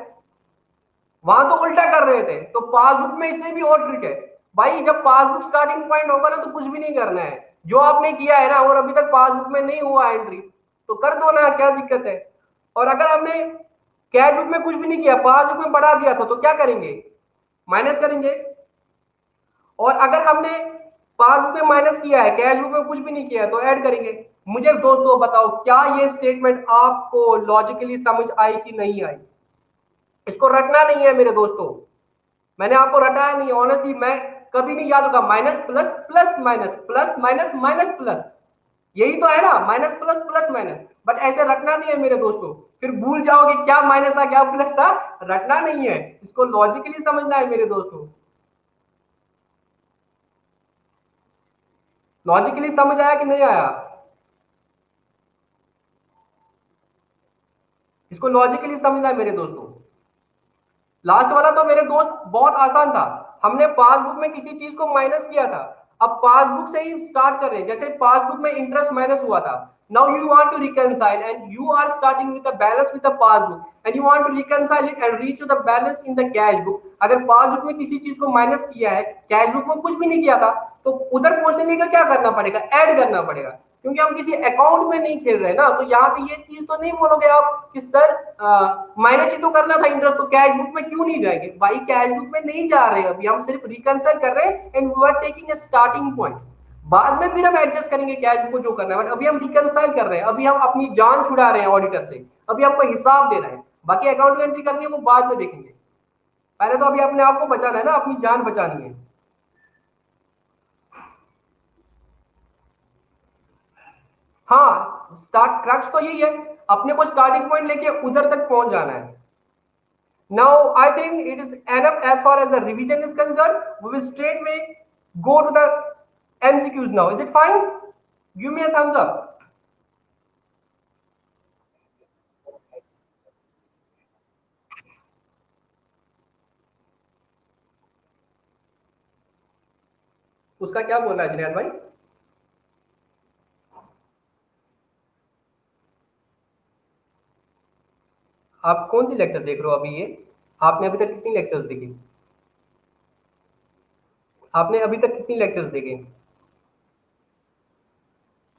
वहां तो उल्टा कर रहे थे, तो पासबुक में इससे भी और ट्रिक है भाई। जब पासबुक स्टार्टिंग पॉइंट होगा ना तो कुछ भी नहीं करना है, जो आपने किया है ना और अभी तक पासबुक में नहीं हुआ एंट्री तो कर दो ना, क्या दिक्कत है। और अगर हमने कैश बुक में कुछ भी नहीं किया, पासबुक में बढ़ा दिया था तो क्या करेंगे, माइनस करेंगे। और अगर हमने पासबुक में माइनस किया है, कैश बुक में कुछ भी नहीं किया है तो ऐड करेंगे। मुझे दोस्तों बताओ, क्या ये स्टेटमेंट आपको लॉजिकली समझ आई कि नहीं आई? इसको रटना नहीं है मेरे दोस्तों, मैंने आपको रटाया नहीं, ऑनेस्टली मैं कभी नहीं याद होगा, minus plus plus minus plus minus minus plus, यही तो है ना, minus plus plus minus. But ऐसे रटना नहीं है मेरे दोस्तों, फिर भूल जाओगे क्या माइनस था क्या प्लस था। रटना नहीं है, इसको लॉजिकली समझना है मेरे दोस्तों। लॉजिकली समझ आया कि नहीं आया? इसको लॉजिकली समझना है मेरे दोस्तों। लास्ट वाला तो मेरे दोस्त बहुत आसान था, हमने पासबुक में किसी चीज को माइनस किया था, अब पासबुक से ही स्टार्ट कर रहे हैं। जैसे पासबुक में इंटरेस्ट माइनस हुआ था, now you want to reconcile and you are starting with the balance with the passbook and you want to reconcile it and reach the balance in the cash book. अगर passbook में किसी चीज को minus किया है, cash book में कुछ भी नहीं किया था, तो उधर पोर्शन लेकर क्या करना पड़ेगा, ऐड करना पड़ेगा, क्योंकि हम किसी अकाउंट में नहीं खेल रहे ना। तो यहाँ पे ये चीज तो नहीं बोलोगे आप कि सर माइनस ही तो करना था इंटरेस्ट, तो कैश बुक में क्यों नहीं जाएंगे? भाई कैश बुक में नहीं जा रहे, अभी हम सिर्फ रिकंसाइल कर रहे हैं and we are taking a starting point. बाद में फिर हम एडजस्ट करेंगे कैश बुक को जो करना है, बट अभी हम रिकंसाइल कर रहे हैं, अभी हम अपनी जान छुड़ा रहे हैं ऑडिटर से, अभी हमको हिसाब देना है, बाकी अकाउंट एंट्री करनी है वो बाद में देखेंगे। पहले तो अभी अपने आप को बचाना है ना, अपनी जान बचानी है। हाँ, स्टार्ट क्रक्स तो यही है, अपने को स्टार्टिंग पॉइंट लेके उधर तक पहुंच जाना है। Now, I think it is enough as far as the revision is concerned. We will straightway go to the MCQs now. Is it fine? Give me a thumbs up. उसका क्या बोलना है जुनैद भाई? आप कौन सी लेक्चर देख रहे हो अभी ये? आपने अभी तक कितनी लेक्चर्स देखी? आपने अभी तक कितनी लेक्चर्स देखे?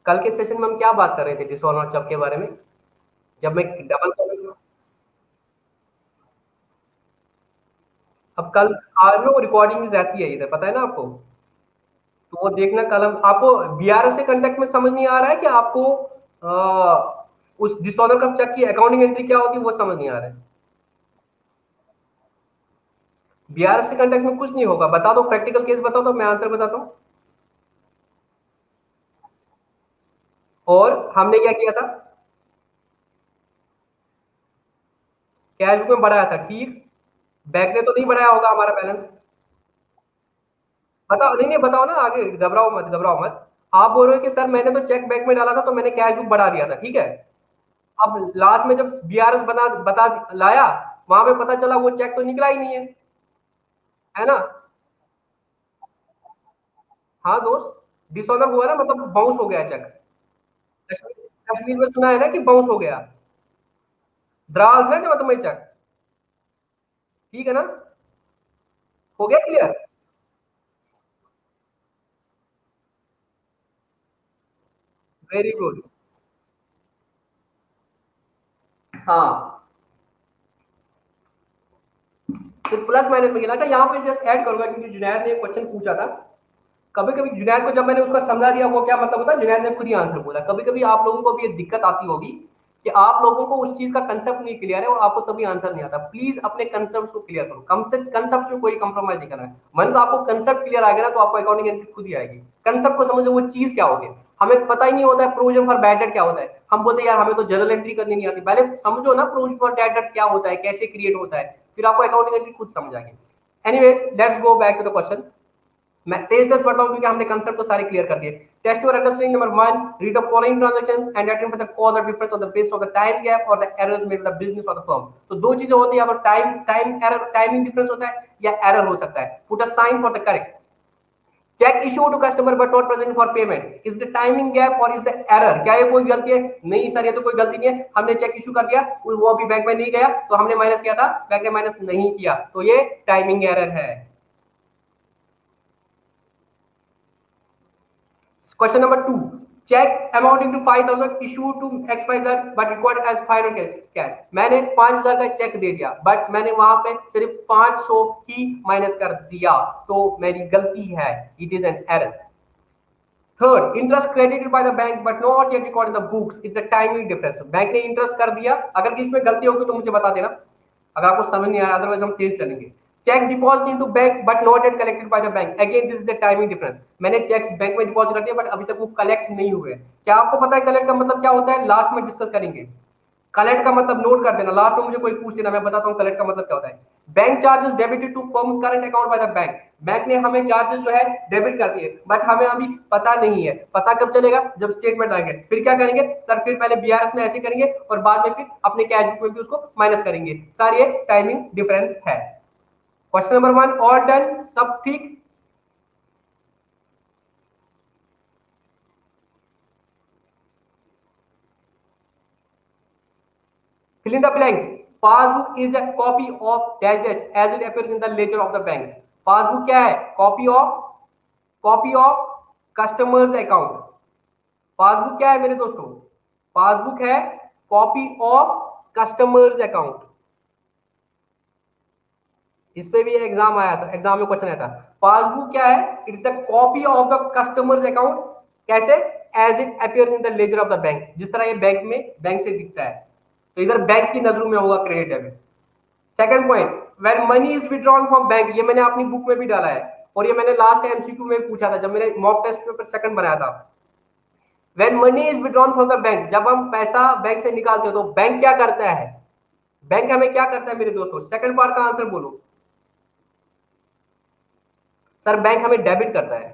कल के सेशन में हम क्या बात कर रहे थे डिसऑन और चप के बारे में, जब मैं डबल कॉलम। अब कल आज में वो रिकॉर्डिंग रहती है इधर, पता है ना आपको? तो वो देखना कल हम आपको बीआरएस के कंटेक्ट में समझ नहीं आ रहा है कि आपको उस डिसऑनर कब चेक की अकाउंटिंग एंट्री क्या होती है वो समझ नहीं आ रहा है। बीआरएस के कंटेक्ट में कुछ नहीं होगा, बता दो, प्रैक्टिकल केस बताओ तो मैं आंसर बताता हूँ। और हमने क्या किया था, कैश बुक में बढ़ाया था, ठीक। बैंक ने तो नहीं बढ़ाया होगा हमारा बैलेंस। बताओ, नहीं नहीं बताओ ना आगे, घबराओ मत घबराओ मत। आप बोल रहे हो कि सर मैंने तो चेक बैंक में डाला था तो मैंने कैश बुक बढ़ा दिया था, ठीक है। अब लास्ट में जब बीआरएस बना बता लाया, वहां पे पता चला वो चेक तो निकला ही नहीं है ना। हाँ दोस्त, डिसऑनर हुआ ना, मतलब बाउंस हो गया चेक। कश्मीर कश्मीर में सुना है ना कि बाउंस हो गया, द्रास है ना मतलब चेक, ठीक है ना। हो गया क्लियर? Very good. हाँ, फिर प्लस माइनस में गिना। अच्छा यहाँ पे जस्ट ऐड करूंगा क्योंकि जुनैद ने एक क्वेश्चन पूछा था। कभी कभी जुनैद को जब मैंने उसका समझा दिया वो क्या मतलब होता है, जुनैद ने खुद ही आंसर बोला। कभी कभी आप लोगों को भी ये दिक्कत आती होगी कि आप लोगों को उस चीज का कंसेप्ट नहीं क्लियर है और आपको तभी आंसर नहीं आता। प्लीज अपने कंसेप्ट को क्लियर करो, कंसेप्ट में कोई कंप्रोमाइज नहीं करना है। वंस आपको कंसेप्ट क्लियर आ गया ना तो आपको अकाउंटिंग एंट्री खुद ही आएगी। कंसेप्ट को समझो, वो चीज क्या होगी। हमें पता ही नहीं होता है प्रोविजन फॉर बैड डेट क्या होता है, हम बोलते हैं यार हमें तो जर्नल एंट्री करनी नहीं आती। पहले समझो ना प्रोविजन फॉर बैड डेट क्या होता है, कैसे क्रिएट होता है, फिर आपको अकाउंटिंग एंट्री खुद समझ आएगी। Anyways let's go back to the question. मैं तेज तेज पढ़ता हूं क्योंकि हमने कंसेप्ट को सारे क्लियर कर दिए। Test your understanding. Number 1, read the following transactions and identify the cause or difference on the basis of the time gap or the errors made by the business or the firm. तो दो चीजें होती है, या तो time error, timing difference होता है, या एरर हो सकता है। Put a sign for the correct. Cheque issue to customer but not present for payment, is the timing gap or is the error. क्या ये कोई गलती है? नहीं सर, ये तो कोई गलती नहीं है, हमने चेक इशू कर दिया, वो अभी बैंक में नहीं गया तो हमने माइनस किया था, बैंक ने माइनस नहीं किया, तो ये टाइमिंग एरर है। Question number 2, check amounting to 5,000 issued to XYZ but recorded as 500 cash। मैंने 5,000 का चेक दे दिया बट मैंने वहां पे सिर्फ 500 ही माइनस कर दिया, तो मेरी गलती है, it is an error. Third, interest credited bye the bank but not yet record in the books, it's a timing difference. Bank ने इंटरेस्ट कर दिया, अगर इसमें गलती होगी तो मुझे बता देना, अगर आपको समझ नहीं आ रहा, अदरवाइज हम तेज चलेंगे। Cheque deposit into bank but not yet collected by the bank, again this is the timing difference. मैंने चेक्स बैंक में डिपॉजिट कर दिया बट अभी तक वो कलेक्ट नहीं हुए। क्या आपको पता है कलेक्ट का मतलब क्या होता है? लास्ट में डिस्कस करेंगे। कलेक्ट का मतलब नोट कर देना, लास्ट में मुझे कोई पूछ लेना, मैं बताता हूँ कलेक्ट का मतलब क्या होता है। Bank charges debited to firm's current account by the bank, bank ने हमें चार्जेस जो है डेबिट कर दिए बट हमें अभी पता नहीं है। पता कब चलेगा? जब स्टेटमेंट आएंगे। फिर क्या करेंगे सर? फिर पहले बीआरएस में ऐसे करेंगे और बाद में फिर अपने कैश बुक में भी उसको माइनस करेंगे। सर ये टाइमिंग डिफरेंस है। क्वेश्चन नंबर 1 ऑल डन, सब ठीक। Fill in the blanks. Passbook is a copy of dash dash as it appears in the ledger of the bank. Passbook क्या है? Copy of customers account. Passbook क्या है मेरे दोस्तों? Passbook है copy of customers account. इस पे भी एग्जाम आया था, एग्जाम में क्वेश्चन आया था। पासबुक क्या है? It's a copy of the customer's account. कैसे? As it appears in the ledger of the bank, जिस तरह ये बैंक में बैंक से दिखता है, तो इधर बैंक की नजरों में होगा credit debit. Second point, when money is withdrawn from bank, ये मैंने अपनी बुक में भी डाला है और ये मैंने लास्ट एमसीक्यू में पूछा था जब मैंने मॉक टेस्ट पेपर सेकंड बनाया था। When money is withdrawn from the bank, जब हम पैसा बैंक से निकालते हो तो बैंक क्या करता है? बैंक हमें क्या करता है मेरे दोस्तों? सेकंड पार्ट का आंसर बोलो। सर बैंक हमें डेबिट करता है।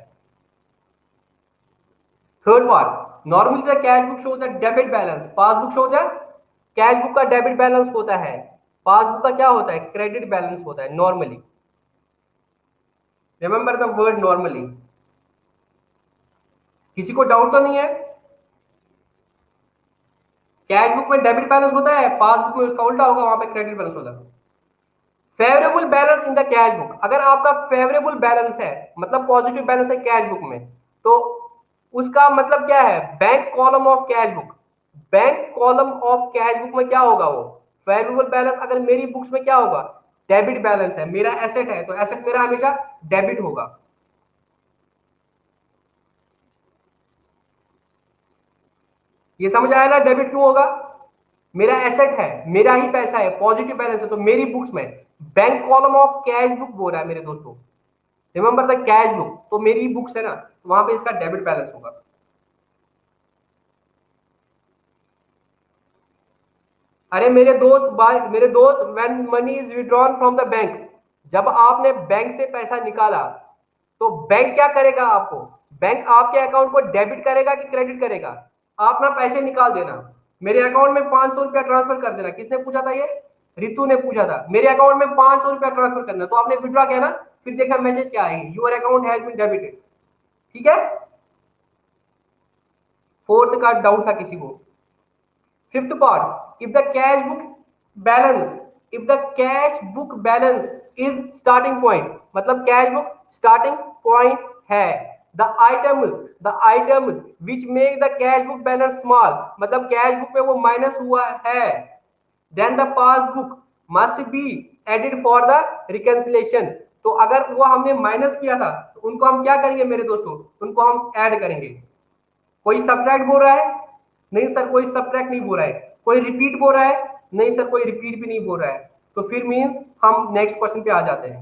Third part, normally the cash book shows a debit balance, passbook shows a cash book का डेबिट बैलेंस होता है, पासबुक का क्या होता है? क्रेडिट बैलेंस होता है normally. Remember the word normally. किसी को डाउट तो नहीं है? कैश बुक में डेबिट बैलेंस होता है, पासबुक में उसका उल्टा होगा, वहां पे क्रेडिट बैलेंस होता है। Favourable balance in the cash book, अगर आपका फेवरेबल बैलेंस है मतलब पॉजिटिव बैलेंस है कैश बुक में, तो उसका मतलब क्या है? Bank column of cash book, bank column of cash book में क्या होगा? वो फेवरेबल बैलेंस। अगर मेरी बुक्स में क्या होगा? डेबिट बैलेंस है, मेरा एसेट है तो एसेट मेरा हमेशा डेबिट होगा। ये समझ आया ना डेबिट क्यों होगा? मेरा एसेट है, मेरा ही पैसा है, पॉजिटिव बैलेंस है, तो मेरी बुक्स में bank column of cash book बोल रहा है मेरे दोस्तों। रिमेंबर द कैश बुक, तो मेरी बुक्स है ना, तो वहां पे इसका डेबिट बैलेंस होगा। अरे मेरे दोस्त when money is withdrawn from the bank, जब आपने बैंक से पैसा निकाला तो बैंक क्या करेगा आपको? बैंक आपके अकाउंट को डेबिट करेगा कि क्रेडिट करेगा? आप ना पैसे निकाल देना, मेरे अकाउंट में 500 रुपया ट्रांसफर कर देना। किसने पूछा था ये? रितु ने पूछा था। मेरे अकाउंट में 500 रुपया ट्रांसफर करना, तो आपने विड्रॉ किया ना, फिर देखा मैसेज क्या आएगी, your account has been debited. ठीक है? फोर्थ का डाउट था किसी को? Fifth part, if the cash book balance, if the cash book balance is starting point, मतलब कैश बुक स्टार्टिंग पॉइंट है। The items which make the cash book balance small, मतलब cash book में वो minus हुआ है, then the passbook must be added for the reconciliation. तो अगर वो हमने माइनस किया था तो उनको हम क्या करेंगे मेरे दोस्तों? उनको हम ऐड करेंगे। कोई सब्ट्रैक्ट बोल रहा है? नहीं सर, कोई सब्ट्रैक्ट नहीं बोल रहा है, कोई रिपीट बोल रहा है? नहीं सर, कोई रिपीट भी नहीं बोल रहा है। तो फिर मींस हम नेक्स्ट क्वेश्चन पे आ जाते हैं।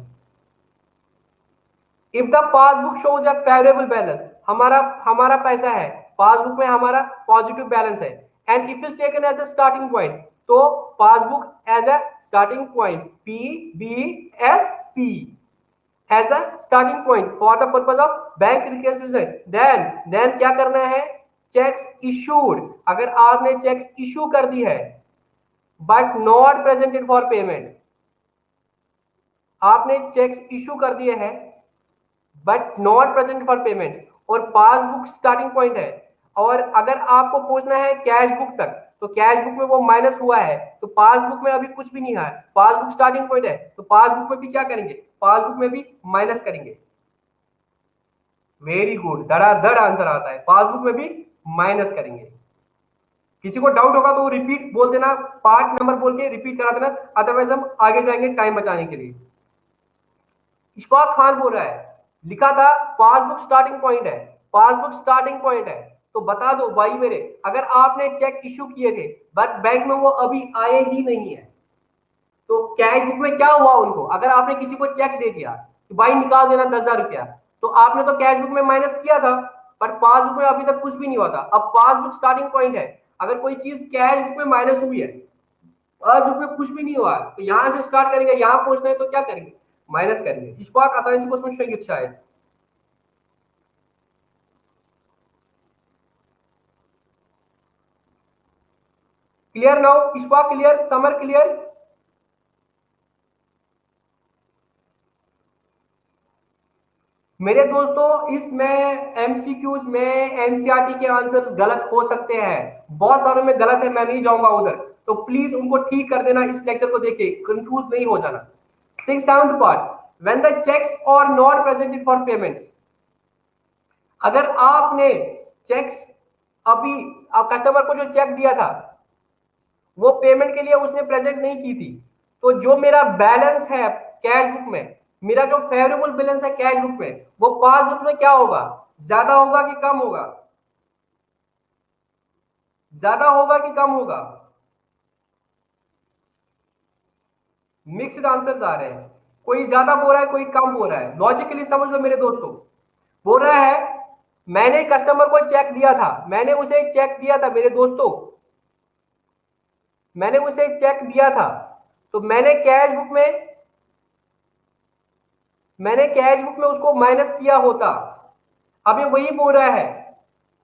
If the passbook shows a favourable balance, हमारा हमारा पैसा है, पासबुक में हमारा पॉजिटिव बैलेंस है, and if is taken as a starting point, तो passbook as a starting point, P B S P, as the starting point for the purpose of bank reconciliation, then क्या करना है? Checks issued, अगर आपने checks issue कर दी है but not presented for payment, आपने checks issue कर दिए हैं but not present for payment, और पासबुक स्टार्टिंग पॉइंट है, और अगर आपको पहुंचना है कैश बुक तक, तो कैश बुक में वो माइनस हुआ है, तो पासबुक में अभी कुछ भी नहीं है, पासबुक स्टार्टिंग पॉइंट है, तो पासबुक में भी क्या करेंगे? पासबुक में भी माइनस करेंगे। वेरी गुड, धड़ाधड़ आंसर आता है, पासबुक में भी माइनस करेंगे। किसी को डाउट होगा तो रिपीट बोल देना, पार्ट नंबर बोल के रिपीट करा देना, अदरवाइज हम आगे जाएंगे टाइम बचाने के लिए। इशफाक खान बोल रहा है, लिखा था पासबुक स्टार्टिंग पॉइंट है, पासबुक स्टार्टिंग पॉइंट है, तो बता दो भाई मेरे, अगर आपने चेक इशू किए थे बट बैंक में वो अभी आए ही नहीं है, तो कैश बुक में क्या हुआ उनको? अगर आपने किसी को चेक दे दिया कि भाई निकाल देना 10,000 रुपया, तो आपने तो कैश बुक में माइनस किया था, पर पासबुक में अभी तक कुछ भी नहीं हुआ था। अब पासबुक स्टार्टिंग पॉइंट है, अगर कोई चीज कैश बुक में माइनस हुई है, पासबुक में कुछ भी नहीं हुआ, तो यहां से स्टार्ट करेंगे, यहां पहुंचना है तो क्या करेंगे? माइनस करेंगे। इशफाक अतांची क्वेश्चन सांगितलं शाळेत। Clear now Ishfaq? Clear? Summer clear? मेरे दोस्तों, इसमें एमसीक्यूज में एनसीईआरटी के आंसर्स गलत हो सकते हैं, बहुत सारे में गलत है, मैं नहीं जाऊंगा उधर, तो प्लीज उनको ठीक कर देना, इस लेक्चर को देखे कंफ्यूज नहीं हो जाना। 6th 7th part, when the cheques are not presented for payments, अगर आपने चेक्स अभी कस्टमर को जो चेक दिया था वो पेमेंट के लिए उसने प्रेजेंट नहीं की थी, तो जो मेरा बैलेंस है कैश बुक में, मेरा जो फेवरेबल बैलेंस है कैश बुक में, वो पासबुक में क्या होगा? ज्यादा होगा कि कम होगा? ज्यादा होगा कि कम होगा? मिक्स्ड आंसर्स आ रहे हैं, कोई ज्यादा बोल रहा है, कोई कम बोल रहा है। लॉजिकली समझ लो मेरे दोस्तों, बोल रहा है मैंने कस्टमर को चेक दिया था, मैंने उसे चेक दिया था मेरे दोस्तों, मैंने उसे चेक दिया था, तो मैंने कैश बुक में उसको माइनस किया होता। अब ये वही बोल रहा है,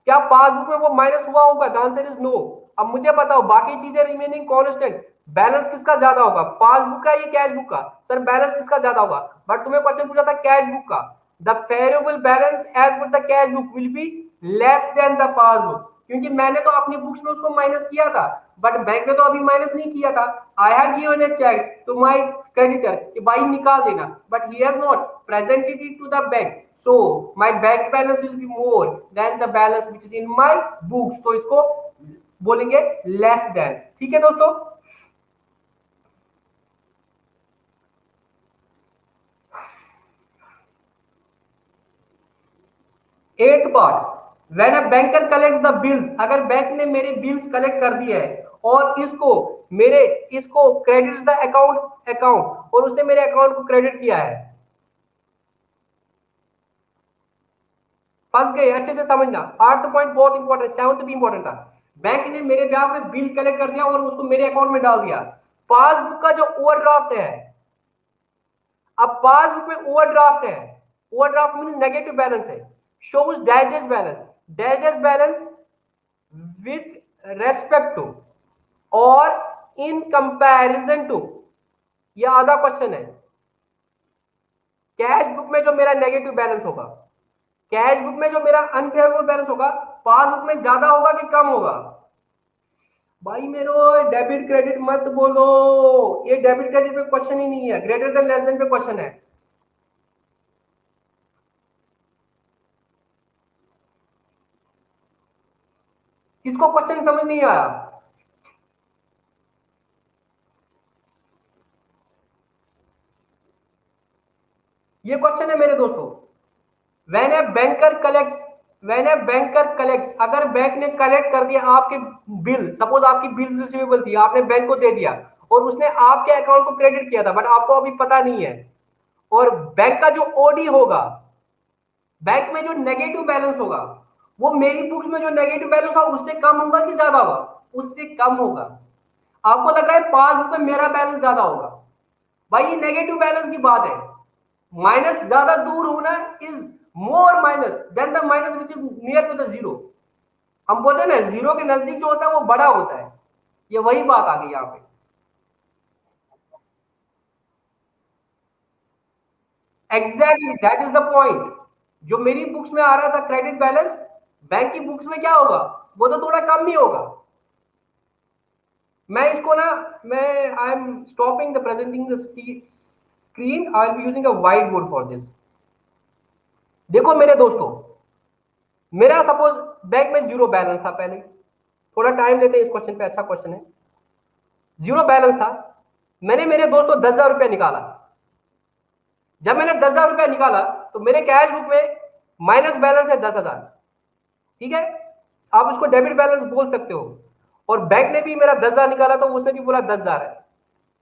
क्या पासबुक में वो माइनस हुआ होगा? The answer is no. अब मुझे बताओ, बाकी चीजें रिमेनिंग कांस्टेंट, बैलेंस किसका ज्यादा होगा, पासबुक का या कैश बुक का? सर बैलेंस किसका ज्यादा होगा, बट तुम्हें क्वेश्चन पूछा था कैश बुक का। The favourable balance as per the cash book will be less than the passbook, क्योंकि मैंने तो अपनी बुक्स में उसको माइनस किया था, बट बैंक ने तो अभी माइनस नहीं किया था। I have given a cheque to my creditor कि भाई निकाल देना, but he has not presented it to the bank, so my bank balance will be more than the balance which is in my books, तो इसको बोलेंगे less than। ठीक है दोस्तों? 8th part, when a banker collects the bills, अगर bank ने मेरे bills collect कर दिए है और इसको क्रेडिट्स द अकाउंट और उसने मेरे अकाउंट को क्रेडिट किया है। फंस गए? अच्छे से समझना, 8th पॉइंट बहुत इंपॉर्टेंट, 7th भी इंपॉर्टेंट था। बैंक ने मेरे ब्याह में बिल कलेक्ट कर दिया और उसको मेरे अकाउंट में डाल दिया। पासबुक का जो ओवरड्राफ्ट है, अब पासबुक में ओवरड्राफ्ट है, ओवरड्राफ्ट मीन नेगेटिव बैलेंस है, shows digest balance with respect to or in comparison to, ये आधा क्वेश्चन है। कैश बुक में जो मेरा नेगेटिव बैलेंस होगा, कैश बुक में जो मेरा अनफेवरेबल बैलेंस होगा, पासबुक में ज्यादा होगा कि कम होगा? भाई मेरे डेबिट क्रेडिट मत बोलो, ये डेबिट क्रेडिट पे क्वेश्चन ही नहीं है, ग्रेटर देन लेस देन पे क्वेश्चन है। किसको क्वेश्चन समझ नहीं आया? ये क्वेश्चन है मेरे दोस्तों, when a banker collects when a banker collects, अगर बैंक ने कलेक्ट कर दिया आपके बिल, सपोज आपकी बिल्स रिसीवेबल थी, आपने बैंक को दे दिया और उसने आपके अकाउंट को क्रेडिट किया था बट आपको अभी पता नहीं है, और बैंक का जो ओडी होगा, बैंक में जो नेगेटिव बैलेंस होगा, वो मेरी बुक्स में जो नेगेटिव बैलेंस होगा उससे कम होगा कि ज्यादा होगा? उससे कम होगा। आपको लग रहा है पासबुक में मेरा बैलेंस ज्यादा होगा, भाई ये नेगेटिव बैलेंस की बात है। माइनस ज्यादा दूर होना is more minus than the minus which is near to the zero. हम बोलते हैं ना जीरो के नजदीक जो होता है वो बड़ा होता है, ये वही बात आ गई यहाँ पे। Exactly that is the point. जो मेरी बुक्स में आ रहा था क्रेडिट बैलेंस, बैंक की बुक्स में क्या होगा, वो तो थोड़ा कम ही होगा। मैं इसको ना, मैं I am stopping the presenting the screen, I will be using a white board for this. देखो मेरे दोस्तों, मेरा सपोज बैंक में जीरो बैलेंस था पहले, थोड़ा टाइम लेते हैं इस क्वेश्चन पे, अच्छा क्वेश्चन है। जीरो बैलेंस था, मैंने मेरे दोस्तों 10,000 रुपया निकाला। जब मैंने 10,000 रुपया निकाला तो मेरे कैश बुक में माइनस बैलेंस है 10,000, ठीक है, आप उसको डेबिट बैलेंस बोल सकते हो। और बैंक ने भी मेरा 10,000 निकाला तो उसने भी बोला 10,000 है।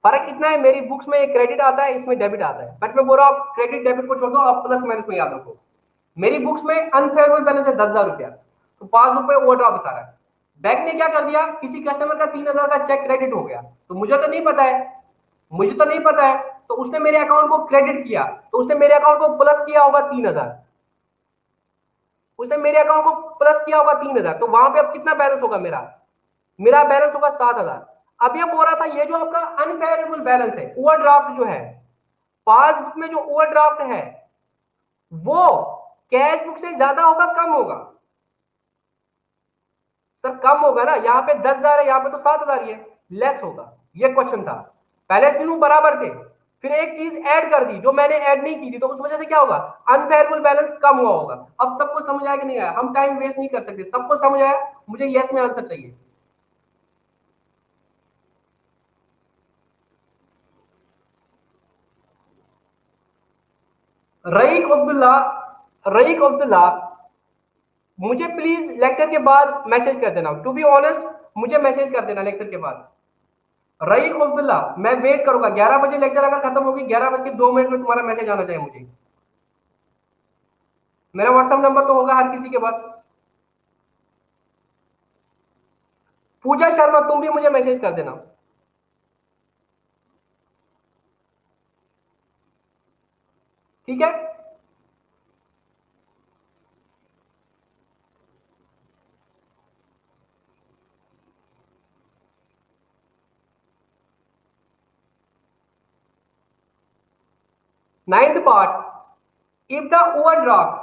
फर्क इतना है, मेरी बुक्स में क्रेडिट आता है, इसमें डेबिट आता है, बट मैं बोल रहा हूँ क्रेडिट डेबिट को छोड़ दो, आप प्लस माइनस में याद रखो। मेरी बुक्स में अनफेयरेबल बैलेंस है 10,000 रुपया, तो पासबुक पे ओवरड्राफ्ट दिखा रहा है। बैंक ने क्या कर दिया, किसी कस्टमर का 3,000 का चेक क्रेडिट हो गया, तो मुझे तो नहीं पता है, मुझे तो नहीं पता है, तो उसने मेरे अकाउंट को क्रेडिट किया, तो उसने मेरे अकाउंट को प्लस किया होगा 3,000, उसने मेरे अकाउंट को प्लस किया होगा 3,000, तो वहां पे अब कितना बैलेंस होगा मेरा, मेरा बैलेंस होगा 7,000। अब ये बोल रहा था ये जो आपका अनफेयरेबल बैलेंस है, ओवरड्राफ्ट जो है, पासबुक में जो ओवरड्राफ्ट है वो कैश बुक से ज्यादा होगा कम होगा? सर कम होगा ना, यहाँ पे 10,000 है, यहाँ पे तो 7,000 ही है, लेस होगा। ये क्वेश्चन था, पहले तीनों बराबर थे, फिर एक चीज ऐड कर दी जो मैंने ऐड नहीं की थी, तो उस वजह से क्या होगा, अनफेयरेबल बैलेंस कम हुआ होगा। अब सबको समझ आया कि नहीं आया? हम टाइम वेस्ट नहीं कर सकते, सबको समझ आया? मुझे यस में आंसर चाहिए। रईक अब्दुल्ला, रईक अब्दुल्ला, मुझे प्लीज लेक्चर के बाद मैसेज कर देना, टू बी ऑनेस्ट मुझे मैसेज कर देना लेक्चर के बाद। रईक अब्दुल्ला, मैं वेट करूंगा, 11 बजे लेक्चर अगर खत्म होगी, 11 बज के 2 मिनट में तुम्हारा मैसेज आना चाहिए मुझे। मेरा व्हाट्सएप नंबर तो होगा हर किसी के पास। पूजा शर्मा, तुम भी मुझे मैसेज कर देना, ठीक है? Ninth part, if the overdraft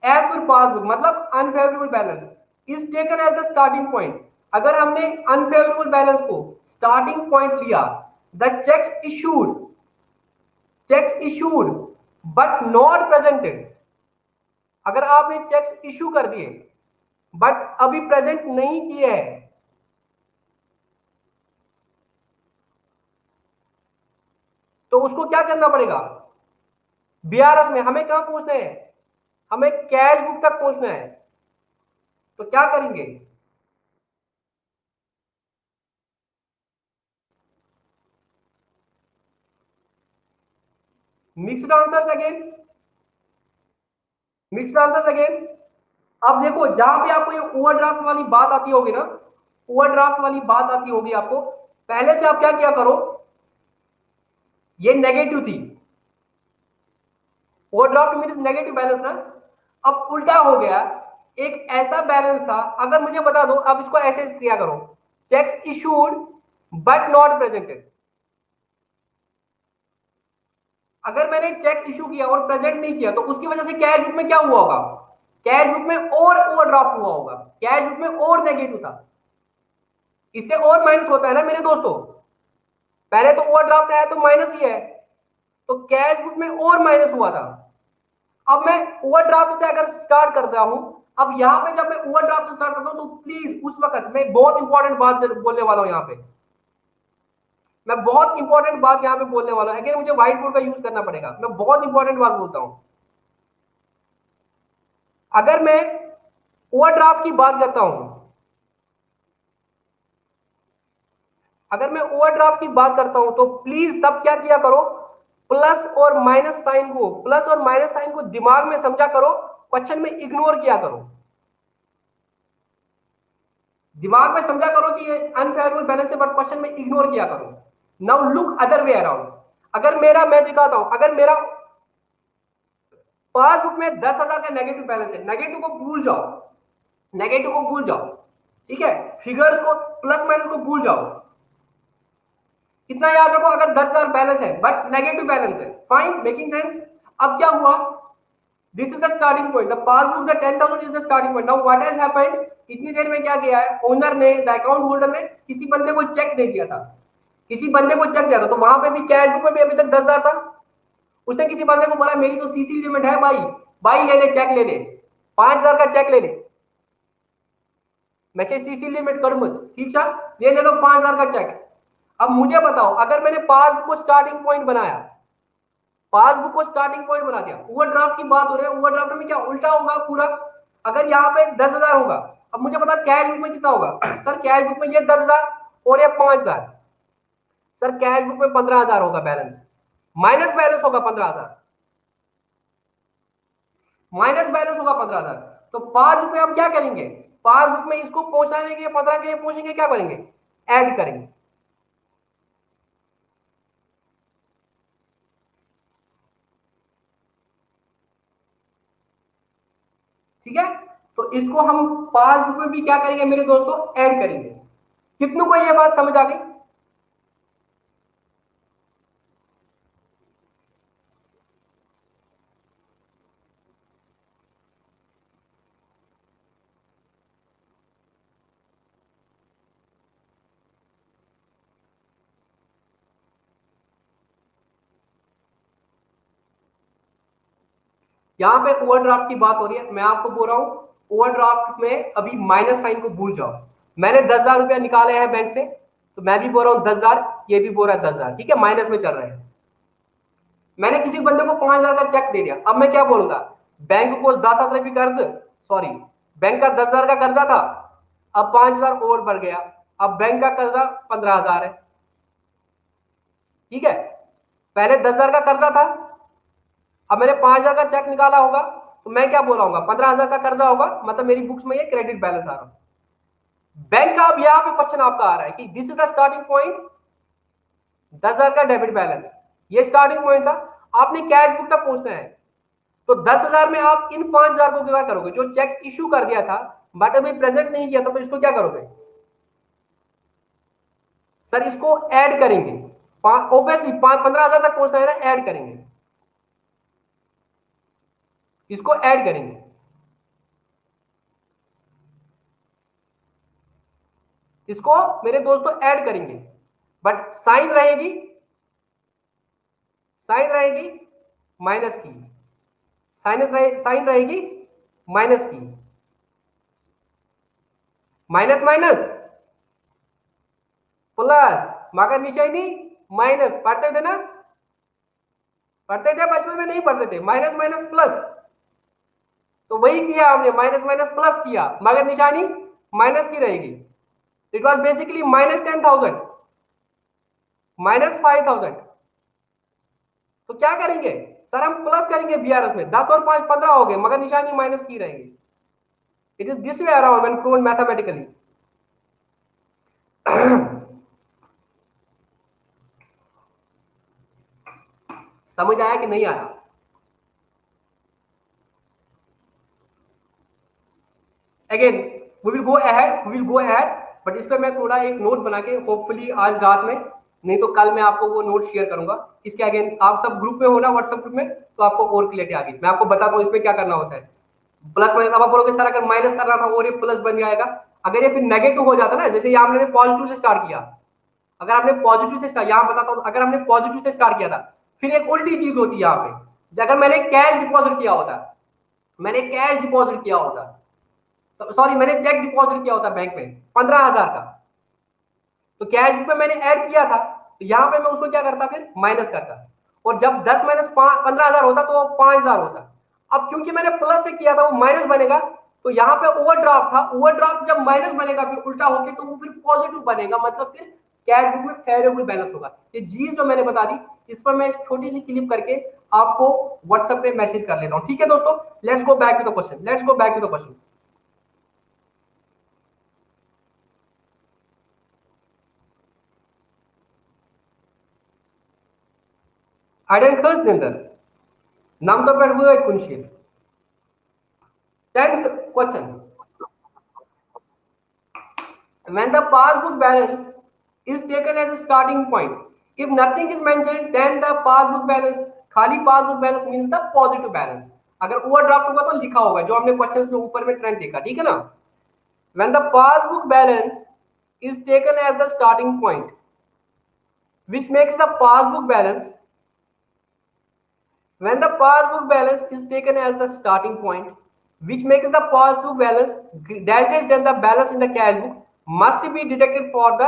as per passbook मतलब unfavorable balance is taken as the starting point, अगर हमने unfavorable balance को starting point लिया, the checks issued but not presented, अगर आपने चेक्स इशू कर दिए बट अभी प्रेजेंट नहीं किए हैं, तो उसको क्या करना पड़ेगा? बीआरएस में हमें कहां पहुंचना है, हमें कैश बुक तक पहुंचना है, तो क्या करेंगे? Mixed answers again, mixed answers again. अब देखो जहां पे आपको ये ओवरड्राफ्ट वाली बात आती होगी ना, ओवरड्राफ्ट वाली बात आती होगी आपको, पहले से आप क्या किया करो, ये नेगेटिव थी, ओवरड्राफ्ट मींस नेगेटिव बैलेंस ना, अब उल्टा हो गया, एक ऐसा बैलेंस था, अगर मुझे बता दो, अब इसको ऐसे किया करो, cheques issued but not presented. अगर मैंने चेक इशू किया और प्रेजेंट नहीं किया तो उसकी वजह से कैश बुक में क्या हुआ होगा, कैश बुक में और ओवरड्राफ्ट हुआ होगा, कैश बुक में और नेगेटिव था, इससे और माइनस होता है ना मेरे दोस्तों, पहले तो ओवरड्राफ्ट आया तो माइनस ही है, तो कैश बुक में और माइनस हुआ था। अब मैं ओवरड्राफ्ट से अगर स्टार्ट करता हूं, अब यहां पे जब मैं ओवरड्राफ्ट से स्टार्ट करता हूं तो प्लीज उस वक्त मैं बहुत इंपॉर्टेंट बात बोलने वाला हूं, यहां पे मैं बहुत इंपॉर्टेंट बात यहां पे बोलने वाला हूं, अगर मुझे व्हाइट बोर्ड का यूज करना पड़ेगा, मैं बहुत इंपॉर्टेंट बात बोलता हूं। अगर मैं ओवरड्राफ्ट की बात करता हूं, अगर मैं ओवरड्राफ्ट की बात करता हूं तो प्लीज तब क्या किया करो, प्लस और माइनस साइन को दिमाग में समझा करो, क्वेश्चन में इग्नोर किया करो। दिमाग में समझा करो कि ये अनफेयरेबल बैलेंस है, बट क्वेश्चन में इग्नोर किया करो। Now look other way around. अगर मेरा, मैं दिखाता हूं, अगर मेरा पासबुक में 10,000 का नेगेटिव बैलेंस है, नेगेटिव को भूल जाओ, नेगेटिव को भूल जाओ, ठीक है, फिगर्स को, प्लस माइनस को भूल जाओ, इतना याद रखो। अगर 10,000 बैलेंस है बट नेगेटिव बैलेंस है, फाइन, मेकिंग सेंस। अब क्या हुआ, this is the starting point, the passbook the 10,000 is the starting point. Now what has happened, इतनी देर में क्या किया है ओनर ने, द अकाउंट होल्डर ने किसी बंदे को चेक दे दिया था, किसी बंदे को चेक दिया था, तो वहां पे भी कैश बुक में भी अभी तक 10,000 था। उसने किसी बंदे को बोला मेरी तो सीसी लिमिट है भाई, भाई ले ले चेक ले ले, 5,000 का चेक ले ले, मैं सीसी लिमिट कर मुझ, ठीक है, ये ले लो 5,000 का चेक। अब मुझे बताओ, अगर मैंने पासबुक को स्टार्टिंग पॉइंट बनाया, पासबुक को स्टार्टिंग पॉइंट बना दिया, ओवरड्राफ्ट की बात हो रही है, ओवरड्राफ्ट में क्या उल्टा होगा पूरा। अगर यहाँ पे 10,000 होगा, अब मुझे पता कैश बुक में कितना होगा सर, कैश बुक में ये 10,000 और ये 5,000, सर कैश बुक में 15,000 होगा बैलेंस, माइनस बैलेंस होगा 15,000, माइनस बैलेंस होगा 15,000। तो पासबुक में हम क्या करेंगे, पासबुक में इसको पहुंचाने के लिए 15 के लिए पहुंचेंगे, क्या करेंगे, ऐड करेंगे। ठीक है, तो इसको हम पासबुक में भी क्या करेंगे मेरे दोस्तों, ऐड करेंगे। कितनों को यह बात समझ आ गई। यहां पे ओवरड्राफ्ट की बात हो रही है, मैं आपको बोल रहा हूं ओवरड्राफ्ट में अभी माइनस साइन को भूल जाओ। मैंने 10,000 रुपया निकाले हैं बैंक से, तो मैं भी बोल रहा हूं 10,000, ये भी बोल रहा है 10,000, ठीक है, माइनस में चल रहे हैं। मैंने किसी बंदे को 5,000 का चेक दे दिया, अब मैं क्या बोलूंगा, बैंक को 10,000 रुपये कर्ज, सॉरी, बैंक का 10,000 का कर्जा था, अब 5,000 और बढ़ गया, अब बैंक का कर्जा 15,000 है, ठीक है, पहले 10,000 का कर्जा था, अब मैंने 5,000 का चेक निकाला होगा, तो मैं क्या बोल रहा हूँ, 15,000 का कर्जा होगा, मतलब मेरी बुक्स में ये क्रेडिट बैलेंस आ रहा है। बैंक का अब यहाँ पे क्वेश्चन आपका आ रहा है कि this is the starting point, 10,000 का डेबिट बैलेंस, ये स्टार्टिंग पॉइंट था, आपने कैश बुक तक पहुंचना है। तो 10,000 में आप इन 5,000 को क्या करोगे, जो चेक इशू कर दिया था बट अभी प्रेजेंट नहीं किया था, तो इसको क्या करोगे सर, इसको ऐड करेंगे, ऑब्वियसली 15,000 तक पहुंचना है ना, ऐड करेंगे, इसको ऐड करेंगे, इसको मेरे दोस्तों ऐड करेंगे, बट साइन रहेगी, साइन रहेगी माइनस की, साइन रहेगी माइनस की, माइनस माइनस प्लस, मगर निशानी माइनस, पढ़ते थे ना, पढ़ते थे बचपन में, नहीं पढ़ते थे, माइनस माइनस प्लस, तो वही किया हमने, माइनस माइनस प्लस किया, मगर निशानी माइनस की रहेगी। It was basically minus 10,000, minus 5,000। तो क्या करेंगे सर, हम प्लस करेंगे बीआरएस में, 10 और 5 15 हो गए, मगर निशानी माइनस की रहेगी। It is this way around when proven mathematically. समझ आया कि नहीं आया। Again we will go ahead, but इस पे मैं थोड़ा एक नोट बना के होपफुली आज रात में, नहीं तो कल मैं आपको वो नोट शेयर करूंगा। इसके अगेन आप सब ग्रुप में हो ना, व्हाट्सएप ग्रुप में, तो आपको और क्लियरिटी आ गई। मैं आपको बताता हूँ इसमें क्या करना होता है। प्लस माइनस, अब आप बोलोगे सर अगर माइनस करना था और ये प्लस बन जाएगा, अगर ये फिर नेगेटिव हो जाता ना, जैसे यहाँ हमने पॉजिटिव से स्टार्ट किया, अगर आपने पॉजिटिव से स्टार्ट, यहाँ बताता हूँ, अगर हमने पॉजिटिव से स्टार्ट किया था, फिर एक उल्टी चीज होती है यहाँ पे, अगर मैंने कैश डिपॉजिट किया होता, मैंने कैश डिपॉजिट किया होता, सॉरी मैंने चेक डिपॉजिट किया होता बैंक में 15,000 का, तो कैश बुक में मैंने ऐड किया था, तो यहां पे मैं उसको क्या करता, फिर माइनस करता, और जब 10 माइनस 15,000 होता तो 5,000 होता। अब क्योंकि मैंने प्लस से किया था, वो माइनस बनेगा, तो यहाँ पे ओवरड्राफ्ट था, ओवरड्राफ्ट जब माइनस बनेगा फिर उल्टा होके तो वो फिर पॉजिटिव बनेगा, मतलब फिर कैश बुक में फेवरेबल बैलेंस होगा। ये चीज जो मैंने बता दी, इस पर मैं छोटी सी क्लिप करके आपको व्हाट्सएप पे मैसेज कर लेता हूँ। ठीक है दोस्तों, let's go back to the question, let's go back to the question. Identicals के अंदर नाम तो पर हुआ है कुंशित। 10th question, when the passbook balance is taken as a starting point, if nothing is mentioned then the passbook balance, खाली passbook balance means the positive balance। अगर ओवरड्राफ्ट होगा तो लिखा होगा जो हमने क्वेश्चंस में ऊपर में ट्रेंड देखा, ठीक है ना। when the passbook balance is taken as the starting point which makes the passbook balance, when the passbook balance is taken as the starting point which makes the passbook balance dash then the balance in the cash book must be deducted for the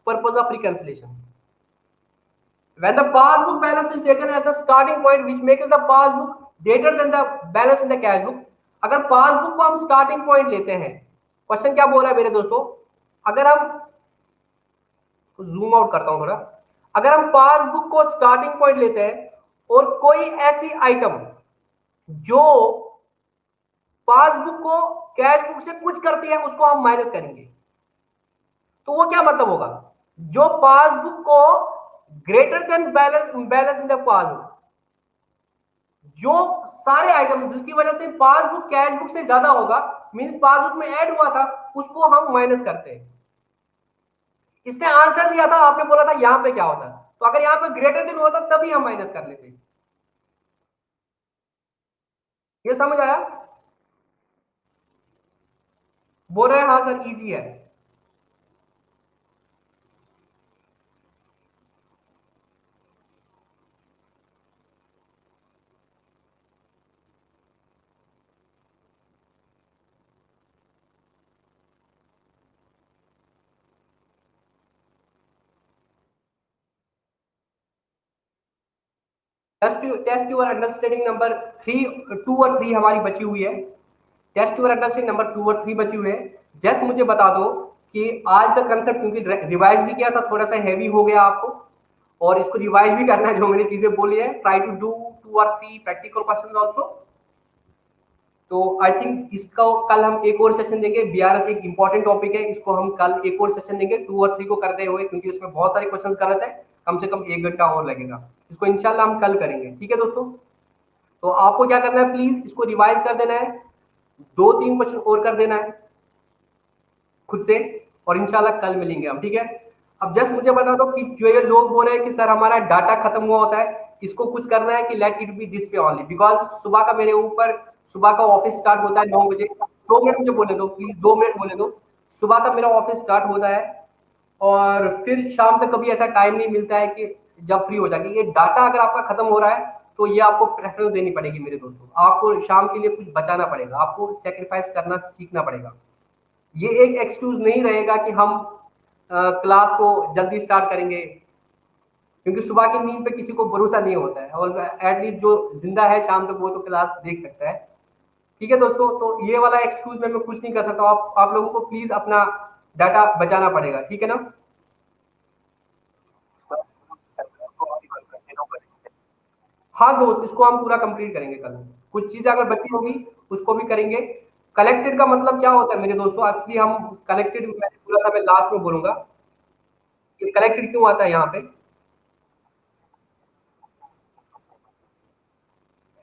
purpose of reconciliation। when the passbook balance is taken as the starting point which makes the passbook greater than the balance in the cash book, अगर passbook को हम starting point लेते हैं, question क्या बोल रहा है मेरे दोस्तों, अगर हम जूम आउट करता हूं थोड़ा, अगर हम पासबुक को स्टार्टिंग पॉइंट लेते हैं और कोई ऐसी आइटम जो पासबुक को कैश बुक से कुछ करती है उसको हम माइनस करेंगे, तो वो क्या मतलब होगा, जो पासबुक को greater than balance in the passbook, जो सारे आइटम जिसकी वजह से पासबुक कैश बुक से ज्यादा होगा, मींस पासबुक में ऐड हुआ था, उसको हम माइनस करते हैं। इसने आंसर दिया था, आपने बोला था यहां पे क्या होता, तो अगर यहां पे ग्रेटर देन होता तभी हम माइनस कर लेते। ये समझ आया? बोल रहे हैं हाँ सर इजी है। टेस्ट योर अंडरस्टैंडिंग नंबर 2 और 3 हमारी बची हुई है। टेस्ट योर अंडरस्टैंडिंग नंबर 2 और 3 बची हुई है। जस्ट मुझे बता दो कि आज का कंसेप्ट क्योंकि रिवाइज भी किया था, थोड़ा सा हैवी हो गया आपको, और इसको रिवाइज भी करना है जो मैंने चीजें बोली है। ट्राई टू डू 2 और 3 प्रैक्टिकल क्वेश्चन ऑल्सो। तो आई थिंक इसको कल हम एक और सेशन देंगे। बीआरएस एक इंपॉर्टेंट टॉपिक है, इसको हम कल एक और सेशन देंगे 2 और 3 को करते हुए, क्योंकि उसमें बहुत सारे क्वेश्चन गलत है, कम से कम 1 घंटा और लगेगा। इसको इंशाल्लाह हम कल करेंगे, ठीक है दोस्तों। तो आपको क्या करना है, प्लीज इसको रिवाइज कर देना है, 2-3 क्वेश्चन और कर देना है खुद से, और इंशाल्लाह कल मिलेंगे हम, ठीक है। अब जस्ट मुझे बता दो कि जो ये लोग बोल रहे हैं कि सर हमारा डाटा खत्म हुआ होता है, इसको कुछ करना है कि लेट इट बी दिस पे ऑनली, बिकॉज सुबह का मेरे ऊपर, सुबह का ऑफिस स्टार्ट होता है 9 बजे। 2 मिनट मुझे बोले दो प्लीज, 2 मिनट बोले दो। सुबह का मेरा ऑफिस स्टार्ट होता है और फिर शाम तक कभी ऐसा टाइम नहीं मिलता है कि जब फ्री हो जाएगी। ये डाटा अगर आपका खत्म हो रहा है तो ये आपको प्रेफरेंस देनी पड़ेगी मेरे दोस्तों, आपको शाम के लिए कुछ बचाना पड़ेगा, आपको सेक्रीफाइस करना सीखना पड़ेगा। ये एक एक्सक्यूज नहीं रहेगा कि हम क्लास को जल्दी स्टार्ट करेंगे, क्योंकि सुबह की नींद पे किसी को भरोसा नहीं होता है, और एटलीस्ट जो जिंदा है शाम तक वो तो क्लास देख सकता है, ठीक है दोस्तों। तो ये वाला एक्सक्यूज में मैं कुछ नहीं कर सकता, आप लोगों को प्लीज अपना डाटा बचाना पड़ेगा, ठीक है ना। हाँ दोस्त, इसको हम पूरा कंप्लीट करेंगे कल। कुछ चीजें अगर बची होगी उसको भी करेंगे। कलेक्टेड का मतलब क्या होता है मेरे दोस्तों, एक्चुअली हम कलेक्टेड, मैंने पूरा था, मैं लास्ट में बोलूंगा कि कलेक्टेड क्यों आता है यहाँ पे।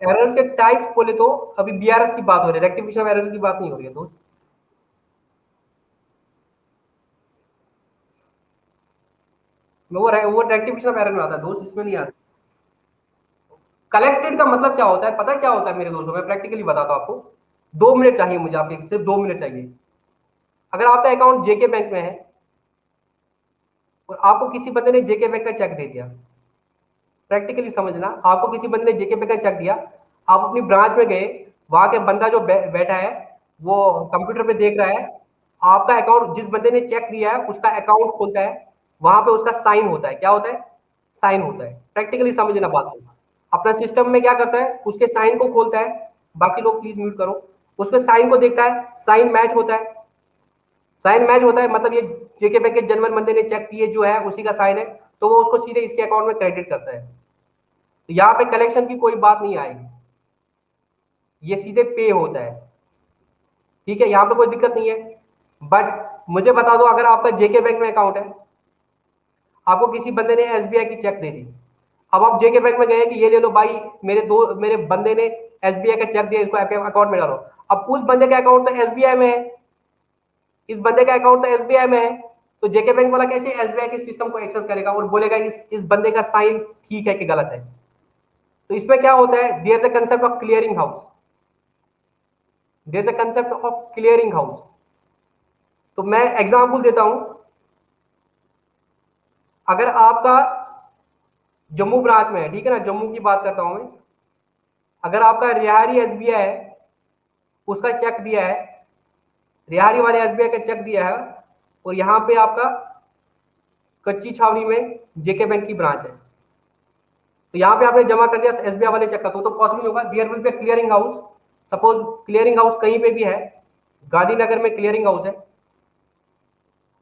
एरर्स के टाइप्स बोले तो अभी बीआरएस की बात हो रही है, रेक्टिफिकेशन एरर्स की बात नहीं हो रही है दोस्त। वो रेक्टिफिकेशन एरर में आता है दोस्त, इसमें नहीं आता। कलेक्टेड का मतलब क्या होता है, पता है क्या होता है मेरे दोस्तों, मैं प्रैक्टिकली बताता हूँ आपको। 2 मिनट चाहिए मुझे, आपके सिर्फ 2 मिनट चाहिए। अगर आपका अकाउंट जेके बैंक में है और आपको किसी बंदे ने जेके बैंक का चेक दे दिया, प्रैक्टिकली समझना, आपको किसी बंदे ने जेके बैंक का चेक दिया, आप अपनी ब्रांच में गए, वहां के बंदा जो बैठा है वो कंप्यूटर पे देख रहा है, आपका अकाउंट, जिस बंदे ने चेक दिया है उसका अकाउंट खोलता है, वहां पे उसका साइन होता है, क्या होता है, साइन होता है। प्रैक्टिकली समझना बात को, अपना सिस्टम में क्या करता है, उसके साइन को खोलता है। बाकी लोग प्लीज म्यूट करो। उसमें साइन को देखता है, साइन मैच होता है, साइन मैच होता है मतलब ये जेके बैंक के जनरल बंदे ने चेक किए जो है उसी का साइन है, तो वो उसको सीधे इसके अकाउंट में क्रेडिट करता है। तो यहाँ पे कलेक्शन की कोई बात नहीं आएगी, ये सीधे पे होता है। ठीक है, यहाँ पे कोई दिक्कत नहीं है। बट मुझे बता दो, अगर आपका जेके बैंक में अकाउंट है, आपको किसी बंदे ने एसबीआई की चेक दे दी, अब आप जेके बैंक में गए कि ये ले लो भाई, मेरे बंदे ने एसबीआई का चेक दिया, इसको अकाउंट में डालो। अब उस बंदे का अकाउंट तो एसबीआई में है, इस बंदे का अकाउंट तो एसबीआई में है, तो जेके बैंक वाला कैसे एसबीआई के सिस्टम को एक्सेस करेगा और बोलेगा इस बंदे का साइन ठीक है कि गलत है? तो इसमें क्या होता है, there is a concept of clearing house, there is a concept of clearing house. तो मैं एग्जांपल देता हूं, अगर आपका जम्मू ब्रांच में है, ठीक है ना, जम्मू की बात करता हूं मैं, अगर आपका रिहारी एसबीआई है, उसका चेक दिया है, रिहारी वाले एसबीआई का चेक दिया है, और यहां पे आपका कच्ची छावनी में जेके बैंक की ब्रांच है, तो यहाँ पे आपने जमा कर दिया एसबीआई वाले चेक का, तो पॉसिबल होगा there will be clearing house. Suppose clearing house कहीं पे भी है, गांधीनगर में क्लियरिंग हाउस है,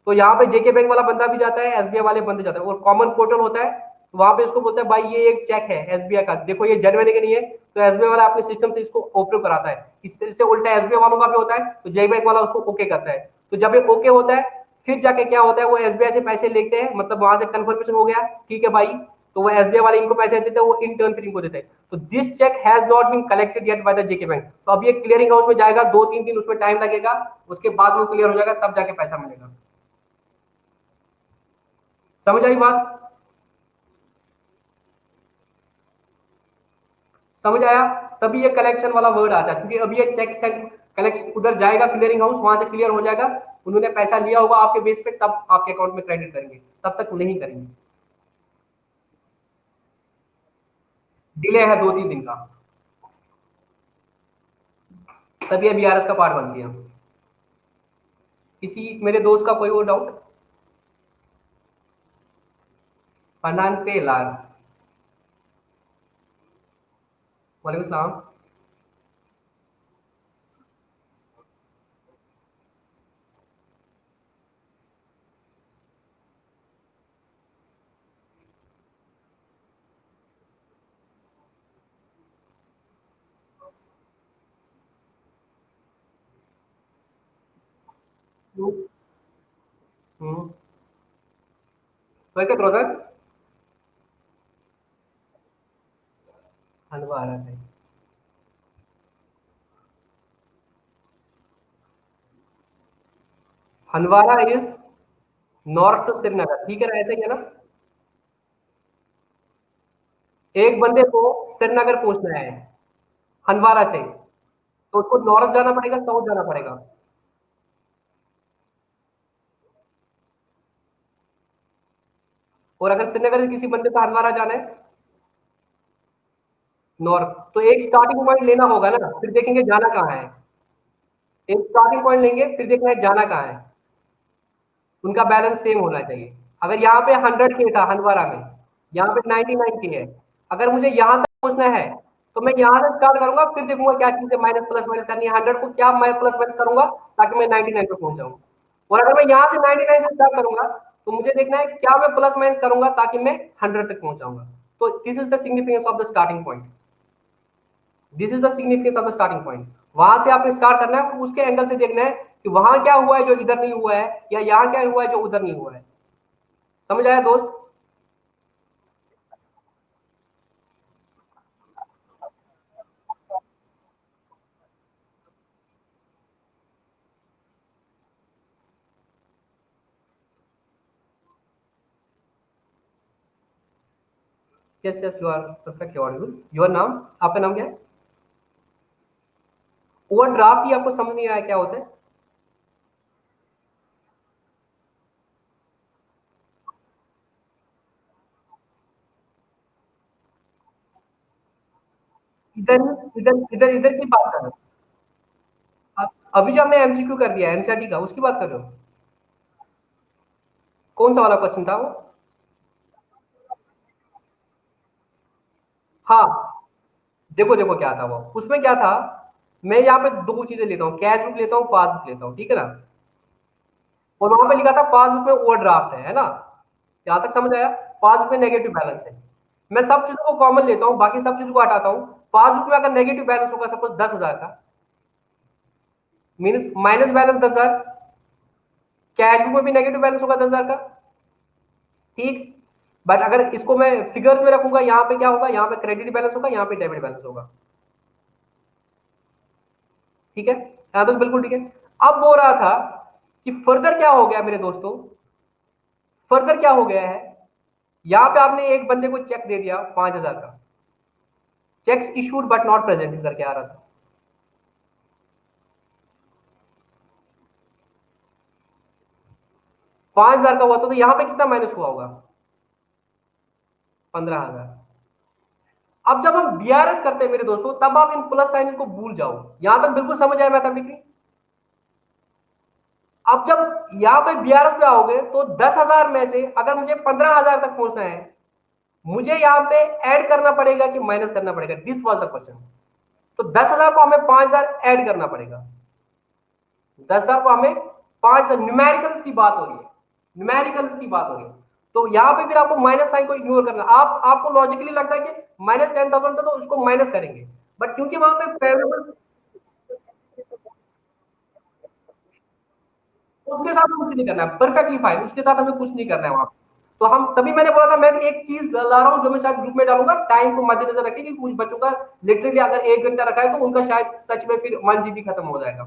तो यहाँ पे जेके बैंक वाला बंदा भी जाता है, एसबीआई वाले बंदे जाते हैं, और कॉमन पोर्टल होता है, तो वहां पे उसको बोलता है भाई ये एक चेक है एसबीआई का, देखो ये जेन्युइन के नहीं है, तो एसबीआई वाला अपने सिस्टम से इसको अप्रूव कराता है। इस तरह से उल्टा एसबीआई वालों का भी होता है, तो जेके बैंक वाला उसको ओके करता है। तो जब ये ओके होता है, फिर जाके क्या होता है, वो एसबीआई से पैसे लेते हैं, मतलब वहां से कंफर्मेशन हो गया ठीक है भाई, तो वो एसबीआई वाले इनको पैसे देते हैं, वो इन टर्न फिर इनको देते हैं। तो this cheque has not been collected yet by the JK bank, तो अब ये क्लियरिंग हाउस में जाएगा, 2-3 दिन उसमें टाइम लगेगा, उसके बाद वो क्लियर हो जाएगा, तब जाके पैसा मिलेगा। समझ आई बात? समझ आया? तभी ये कलेक्शन वाला वर्ड आता है, क्योंकि अभी ये चेक सेट कलेक्शन उधर जाएगा क्लियरिंग हाउस, वहां से क्लियर हो जाएगा, उन्होंने पैसा लिया होगा आपके बेस पे, तब आपके अकाउंट में क्रेडिट करेंगे, तब तक नहीं करेंगे। डिले है 2-3 दिन का, तभी ये बीआरएस का पार्ट बन गया। किसी मेरे दोस्त का कोई और डाउट? फरहान पे लाल, वालेकुम सलाम। हम्म, तो क्या करो सर? हलवा आ रहा है। Handwara is north to Srinagar, ठीक है ना, ऐसे ही है ना? एक बंदे को श्रीनगर पहुंचना है हंदवारा से, तो उसको नॉर्थ जाना पड़ेगा, साउथ जाना पड़ेगा? और अगर श्रीनगर से किसी बंदे को हंदवारा जाना है नॉर्थ, तो एक स्टार्टिंग पॉइंट लेना होगा ना, फिर देखेंगे जाना कहाँ है। एक स्टार्टिंग पॉइंट लेंगे, फिर देखना है जाना कहाँ है। उनका बैलेंस सेम होना चाहिए। अगर यहाँ पे 100 के था हंदवारा में, यहाँ पे 99 के है, अगर मुझे यहाँ तक पहुंचना है, तो मैं यहाँ से स्टार्ट करूंगा, फिर देखूंगा क्या चीजें माइनस प्लस माइनस करनी है, 100 को क्या मैं प्लस माइनस करूंगा ताकि मैं 99 पे पहुंच जाऊँ। और अगर मैं यहाँ से 99 से स्टार्ट करूंगा, तो मुझे देखना है क्या मैं प्लस माइनस करूंगा ताकि मैं 100 तक पहुंच जाऊंगा। तो this is the significance of the starting point, this is the significance of the starting point. वहां से आपने स्टार्ट करना है, उसके एंगल से देखना है कि वहां क्या हुआ है जो इधर नहीं हुआ है, या यहाँ क्या हुआ है जो उधर नहीं हुआ है। समझ आया दोस्त? Yes yes, you are perfect audible. Your नाम, आपका नाम क्या है? ओवरड्राफ्ट ही आपको समझ नहीं आया क्या होता है? इधर इधर इधर इधर की बात कर रहे हो आप? अभी जो हमने एमसीक्यू कर दिया एनसीईआरटी का, उसकी बात कर रहे हो? कौन सा वाला क्वेश्चन था वो? हाँ, देखो देखो क्या था वो, उसमें क्या था, मैं यहाँ पे दो चीजें लेता हूँ, कैश बुक लेता हूँ, पासबुक लेता हूँ, ठीक है ना। और वहां पे लिखा था पासबुक में ओवरड्राफ्ट है ना। यहाँ तक समझ आया। पासबुक में नेगेटिव बैलेंस है। मैं सब चीजों को कॉमन लेता हूँ, बाकी सब चीजों को हटाता हूँ। पासबुक में अगर नेगेटिव बैलेंस होगा सपोज 10,000 का, means minus balance 10,000। Cash book में भी नेगेटिव बैलेंस होगा 10,000 का, ठीक। बट अगर इसको मैं फिगर में रखूंगा, यहाँ पे क्या होगा, यहाँ पे क्रेडिट बैलेंस होगा, यहाँ पे डेबिट बैलेंस होगा। ठीक है, यहाँ तक बिल्कुल ठीक है। अब हो रहा था कि फर्दर क्या हो गया मेरे दोस्तों, फर्दर क्या हो गया है। यहां पे आपने एक बंदे को चेक दे दिया 5,000 का, cheques issued but not presented करके आ रहा था। 5,000 का हुआ तो यहां पे कितना माइनस हुआ होगा, 15,000। अब जब हम बीआरएस करते हैं मेरे दोस्तों, तब आप इन प्लस साइन को भूल जाओ। यहां तक बिल्कुल समझ आया मैथमेटिकली। अब जब यहां पे बीआरएस पे आओगे तो 10,000 में से अगर मुझे 15,000 तक पहुंचना है, मुझे यहां पे ऐड करना पड़ेगा कि माइनस करना पड़ेगा, दिस वाज द क्वेश्चन। तो 10,000 को हमें 5,000 ऐड करना पड़ेगा। 10,000 को हमें 5 न्यूमेरिकल्स की बात हो रही है, न्यूमेरिकल्स की बात हो रही है। तो यहां पे फिर आपको माइनस साइन को इग्नोर करना। आप आपको लॉजिकली लगता है कि माइनस 10,000 था तो उसको माइनस करेंगे, बट क्योंकि वहां पे फेवरेबल, उसके साथ हमें कुछ नहीं करना है, परफेक्टली फाइन, उसके साथ हमें कुछ नहीं करना है वहां पे। तो हम तभी मैंने बोला था मैं एक चीज ला रहा हूं जो मैं शायद ग्रुप में डालूंगा, टाइम को मद्देनजर रखें कि कुछ बच्चों का लिटरली अगर 1 घंटा रखा है तो उनका शायद सच में फिर 1 GB खत्म हो जाएगा।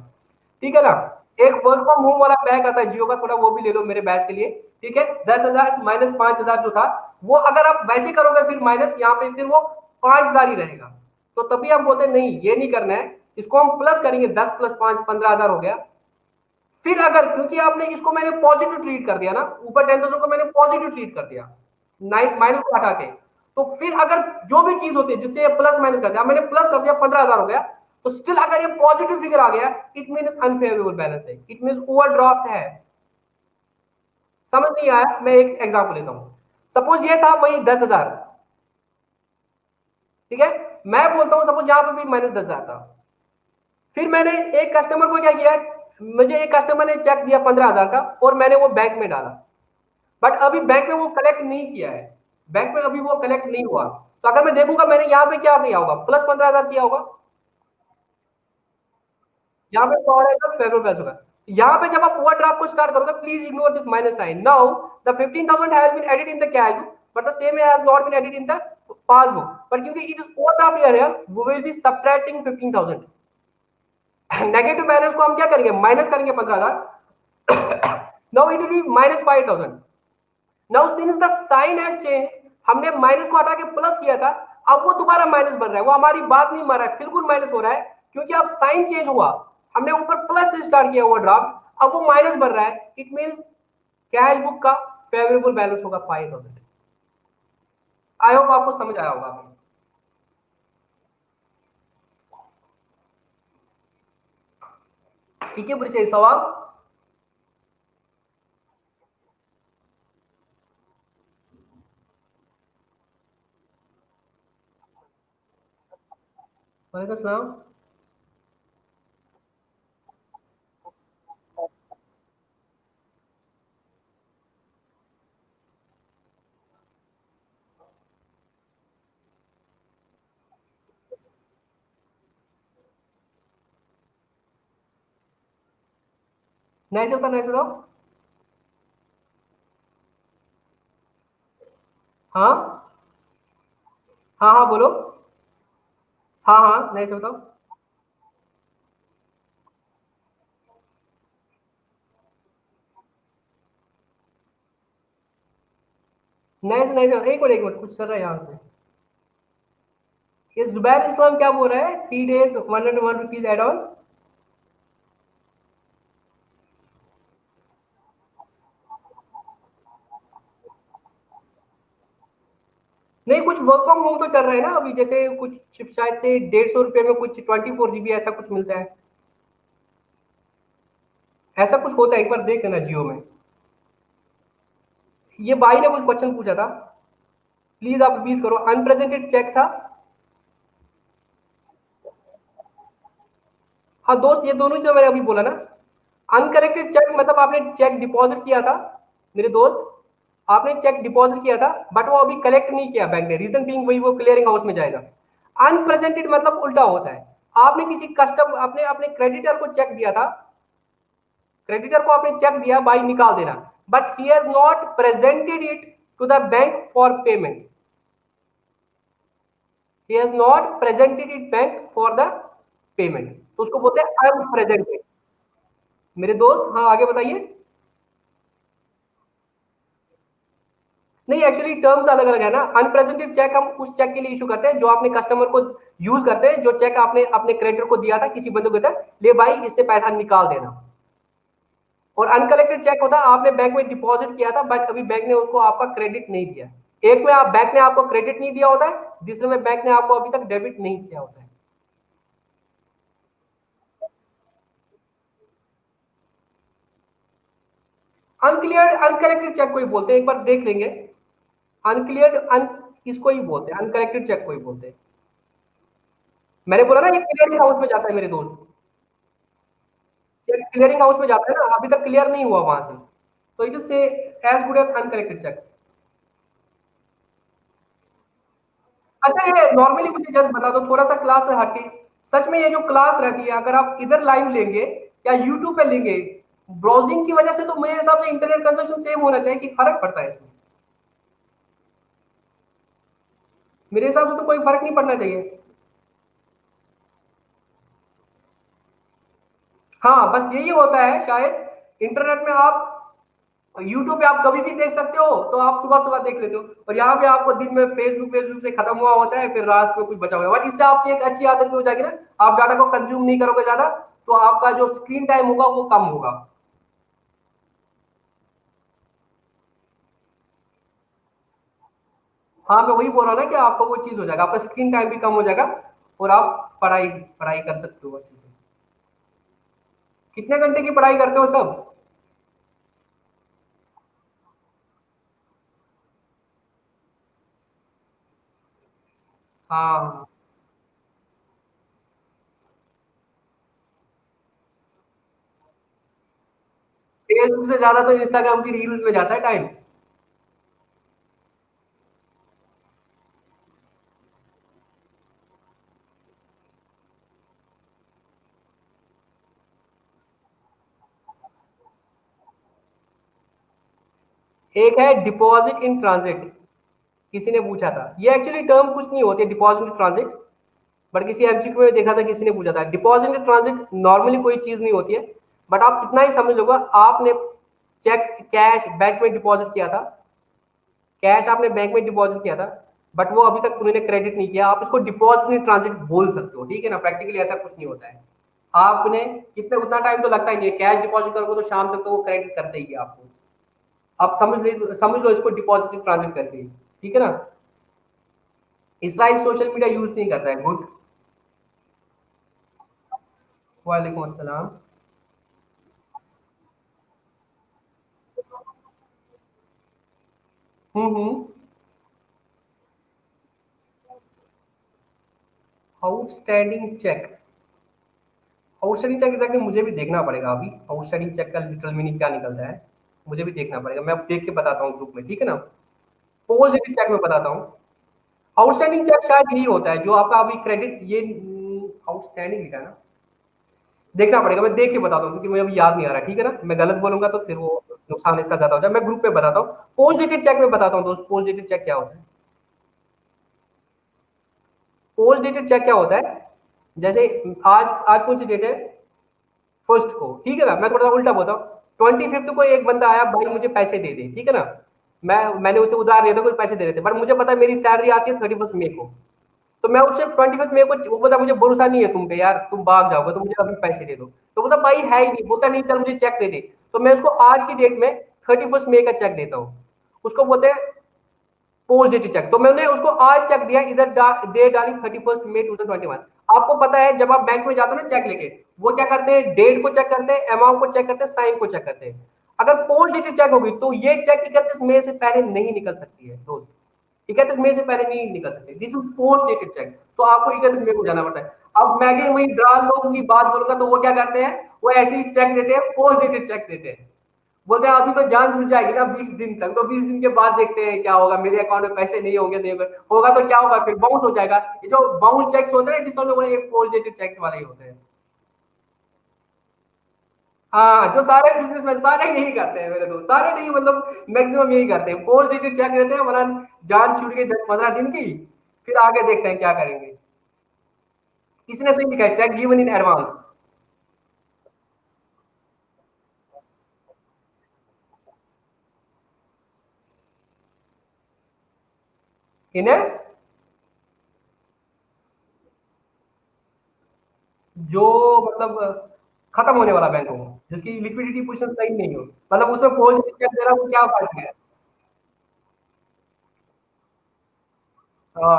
ठीक है ना। एक वर्क फ्रॉम होम वाला पैक आता है जियो का, थोड़ा वो भी ले लो मेरे बैच के लिए। ठीक है, 10,000 माइनस 5,000 जो था, वो अगर आप वैसे करोगे फिर माइनस यहाँ पे फिर वो 5,000 ही रहेगा। तो तभी हम बोलते हैं नहीं ये नहीं करना है, इसको हम प्लस करेंगे, 10 + 5 15,000 हो गया। फिर अगर क्योंकि आपने इसको मैंने पॉजिटिव ट्रीट कर दिया ना, ऊपर 10,000 को मैंने पॉजिटिव ट्रीट कर दिया, नाइन माइनस को हटा के। तो फिर अगर जो भी चीज होती है जिससे ये प्लस माइनस कर दिया, मैंने प्लस कर दिया 15,000 हो गया, तो स्टिल अगर ये पॉजिटिव फिगर आ गया, इट मीन्स अनफेवरेबल बैलेंस है, इट मीन्स ओवरड्राफ्ट है। समझ नहीं आया, मैं एक एग्जाम्पल लेता हूं। सपोज ये था वही 10,000, ठीक है। मैं बोलता हूं सपोज यहां पर भी -10,000 था। फिर मैंने एक कस्टमर को क्या किया, मुझे एक कस्टमर ने चेक दिया 15,000 का और मैंने वो बैंक में डाला, बट अभी बैंक में वो कलेक्ट नहीं किया है, बैंक में अभी वो कलेक्ट नहीं हुआ। तो अगर मैं देखूंगा मैंने यहाँ पे क्या किया होगा, +15,000 किया होगा। यहाँ पे तो रहेगा फेवरेबल बैलेंस होगा। यहाँ पे जब आप ओवरड्राफ्ट को स्टार्ट करोगे, please ignore this minus sign. Now the 15,000 has been added in the cash book, but the same has not been added in the passbook. पर क्योंकि it is overdraft here, we will be subtracting 15,000। Negative balance को हम क्या करेंगे, minus करेंगे 15,000। Now it will be -5,000। Now since the sign has change, हमने minus को हटा के प्लस किया था, अब वो दोबारा माइनस बन रहा है, वो हमारी बात नहीं मान रहा है, बिल्कुल माइनस हो रहा है। क्योंकि अब साइन चेंज हुआ, हमने ऊपर प्लस से स्टार्ट किया ओवरड्राफ्ट, अब वो माइनस बन रहा है, इट मींस कैश बुक का फेवरेबल बैलेंस होगा 5,000। आई होप आपको समझ आया होगा। ठीक है, बुरी सवाल। वालेकुम सलाम। नहीं चलता, नहीं चलो। हाँ हाँ हाँ बोलो। हाँ हाँ नहीं चलता। नहीं से नहीं चलता, एक मिनट कुछ चल रहा है यहाँ से। ये जुबैर इस्लाम क्या बोल रहा है, 3 days 101 रुपीज एड ऑन। नहीं, कुछ वर्क फ्रॉम होम तो चल रहा है ना अभी, जैसे कुछ शायद से 150 रुपये में कुछ 24 GB ऐसा कुछ मिलता है, ऐसा कुछ होता है, एक बार देख लेना जियो में। ये भाई ने कुछ क्वेश्चन पूछा था, प्लीज आप रिपीट करो, अनप्रेजेंटेड चेक था। हाँ दोस्त, ये दोनों जो मैंने अभी बोला ना, अनकरेक्टेड चेक मतलब आपने चेक डिपॉजिट किया था मेरे दोस्त, आपने चेक डिपॉजिट किया था बट वो अभी कलेक्ट नहीं किया बैंक ने, रीजन बीइंग वही, वो क्लियरिंग हाउस में जाएगा। अनप्रेजेंटेड मतलब उल्टा होता है, आपने किसी कस्टम अपने अपने क्रेडिटर को चेक दिया था, क्रेडिटर को आपने चेक दिया भाई निकाल देना, but he has not presented it to the bank for payment, he has not presented it bank for the payment, तो उसको बोलते हैं अनप्रेजेंटेड। मेरे दोस्त हाँ आगे बताइए। नहीं, एक्चुअली टर्म्स अलग अलग है ना। अनप्रेजेंटेड चेक हम उस चेक के लिए इशू करते हैं जो आपने कस्टमर को यूज करते हैं, जो चेक आपने अपने क्रेडिटर को दिया था किसी बंदे को दिया, ले भाई इससे पैसा निकाल देना। और अनकलेक्टेड चेक होता है आपने बैंक में डिपॉजिट किया था बट अभी बैंक ने उसको आपका क्रेडिट नहीं दिया। एक में आप बैंक ने आपको क्रेडिट नहीं दिया होता है, दूसरे में बैंक ने आपको अभी तक डेबिट नहीं किया होता है। अनक्लियर्ड अनकरेक्टेड चेक को ही बोलते हैं, एक बार देख लेंगे। अनक्लियर्ड अन इसको ही बोलते हैं, अनकरेक्टेड चेक को ही बोलते हैं। मैंने बोला ना ये क्लियरिंग हाउस में जाता है मेरे दोस्त, चेक क्लियरिंग हाउस में जाता है ना, अभी तक क्लियर नहीं हुआ वहां से, तो इट इज से as good as uncorrected cheque. अच्छा ये नॉर्मली मुझे जस्ट बता दो थोड़ा सा क्लास से हटके, सच में ये जो क्लास रहती है अगर आप इधर लाइव लेंगे या यूट्यूब पे लेंगे, ब्राउजिंग की वजह से तो मेरे हिसाब से इंटरनेट कंजप्शन सेम होना चाहिए, कि फर्क पड़ता है इसमें? मेरे हिसाब से तो कोई फर्क नहीं पड़ना चाहिए। हाँ बस यही होता है शायद, इंटरनेट में आप यूट्यूब पे आप कभी भी देख सकते हो, तो आप सुबह सुबह देख लेते हो, और यहाँ पे आपको दिन में फेसबुक फेसबुक से खत्म हुआ होता है, फिर रात में कुछ बचा हुआ है, बट इससे आपकी एक अच्छी आदत भी हो जाएगी ना, आप डाटा को कंज्यूम नहीं करोगे ज्यादा, तो आपका जो स्क्रीन टाइम होगा वो कम होगा। हाँ मैं वही बोल रहा हूँ ना कि आपको वो चीज हो जाएगा, आपका स्क्रीन टाइम भी कम हो जाएगा, और आप पढ़ाई पढ़ाई कर सकते हो अच्छे से। कितने घंटे की पढ़ाई करते हो सब? हाँ, फेसबुक से ज्यादा तो इंस्टाग्राम की रील्स में जाता है टाइम। एक है डिपॉजिट इन ट्रांजिट, किसी ने पूछा था, ये एक्चुअली टर्म कुछ नहीं होती है डिपॉजिट इन ट्रांजिट, बट किसी एमसीक्यू में देखा था किसी ने पूछा था। डिपॉजिट इन ट्रांजिट नॉर्मली कोई चीज नहीं होती है, बट आप इतना ही समझ लोगे, आपने चेक कैश बैंक में डिपॉजिट किया था, कैश आपने बैंक में डिपॉजिट किया था, बट वो अभी तक उन्होंने क्रेडिट नहीं किया, आप इसको डिपॉजिट इन ट्रांजिट बोल सकते हो, ठीक है ना। प्रैक्टिकली ऐसा कुछ नहीं होता है, आपने कितने उतना टाइम तो लगता ही नहीं है, कैश डिपॉजिट करोगे तो शाम तक तो वो क्रेडिट करते ही है आपको। आप समझ लो इसको डिपॉजिट इन ट्रांजिट करके ही, ठीक है ना। इसराइल सोशल मीडिया यूज नहीं करता है, गुड। वालेकुम अस्सलाम। हम्म। Outstanding cheque, outstanding cheque exactly मुझे भी देखना पड़ेगा अभी, आउटस्टैंडिंग चेक का लिटरल मीनिंग क्या निकलता है, मुझे भी देखना पड़ेगा, मैं अब देख के बताता हूँ ग्रुप में, ठीक है ना। पॉजिटिव चेक में बताता हूँ, आउटस्टैंडिंग चेक शायद यही होता है जो आपका अभी क्रेडिट, ये आउटस्टैंडिंग लिखा है ना, देखना पड़ेगा, मैं देख के बताता हूँ क्योंकि मुझे अभी याद नहीं आ रहा, ठीक है ना, मैं गलत बोलूंगा तो फिर वो नुकसान इसका ज्यादा हो जाए। मैं ग्रुप में बताता हूँ, पोस्ट डेटेड चेक में बताता हूँ दोस्त, पोस्ट डेटेड चेक क्या होता है। पोस्ट डेटेड चेक क्या होता है, जैसे आज आज कौन सी डेट है, फर्स्ट को, ठीक है ना, मैं थोड़ा सा उल्टा बोलता हूँ, 25 को एक बंदा आया भाई मुझे पैसे दे दे, ठीक है ना, मैंने उसे उधार दिया था, कुछ पैसे दे देते, बट मुझे पता है मेरी सैलरी आती है 31 मई को, तो मैं उससे 25 मई को, वो बोला मुझे भरोसा नहीं है तुम पे यार, तुम भाग जाओगे तो मुझे अभी पैसे दे दो, तो बोलता भाई है ही नहीं, बोलता नहीं चल मुझे चेक दे दे, तो मैं उसको आज की डेट में 31 मई का चेक देता हूँ, उसको बोलते हैं पोस्ट डेटेड चेक, तो मैंने उसको आज चेक दिया, इधर डेट डाली 31 मई 2021। आपको पता है जब आप बैंक में जाते हो ना चेक लेके, वो क्या करते हैं, डेट को चेक करते हैं, अमाउंट को चेक करते हैं, साइन को चेक करते हैं। अगर पोस्ट डेटेड चेक होगी तो ये चेक 31 मई से पहले नहीं निकल सकती है दोस्त, 31 मई से पहले नहीं निकल सकते, this is post dated cheque, तो आपको 31 मई को जाना पड़ता है। अब मैं अगर वही दलाल लोगों की बात बोलूंगा तो वो क्या करते हैं, वो ऐसे ही चेक देते हैं, पोस्ट डेटेड चेक देते हैं, बोलते हैं अभी तो जान छूट जाएगी ना 20 दिन तक, तो 20 दिन के बाद देखते हैं क्या होगा, मेरे अकाउंट में पैसे नहीं होंगे, नहीं होगा तो क्या होगा, फिर बाउंस हो जाएगा। ये जो बाउंस चेक्स होते हैं जिस लोगों ने एक पोस्ट डेटेड चेक्स वाले ही होते हैं। हाँ, जो सारे बिजनेसमैन सारे यही करते हैं मेरे दोस्त, सारे नहीं मतलब मैक्सिमम यही करते हैं, पोस्ट डेटेड चेक देते हैं, वरना जान छूट गई 10-15 दिन की, फिर आगे देखते हैं क्या करेंगे। किसने सही लिखा है, चेक गिवन इन एडवांस। इन्हें जो मतलब खत्म होने वाला बैंक हो, जिसकी लिक्विडिटी पोजीशन सही नहीं हो, मतलब उसमें पोस्ट डेटेड चेक दे रहा हूँ क्या फायदा है।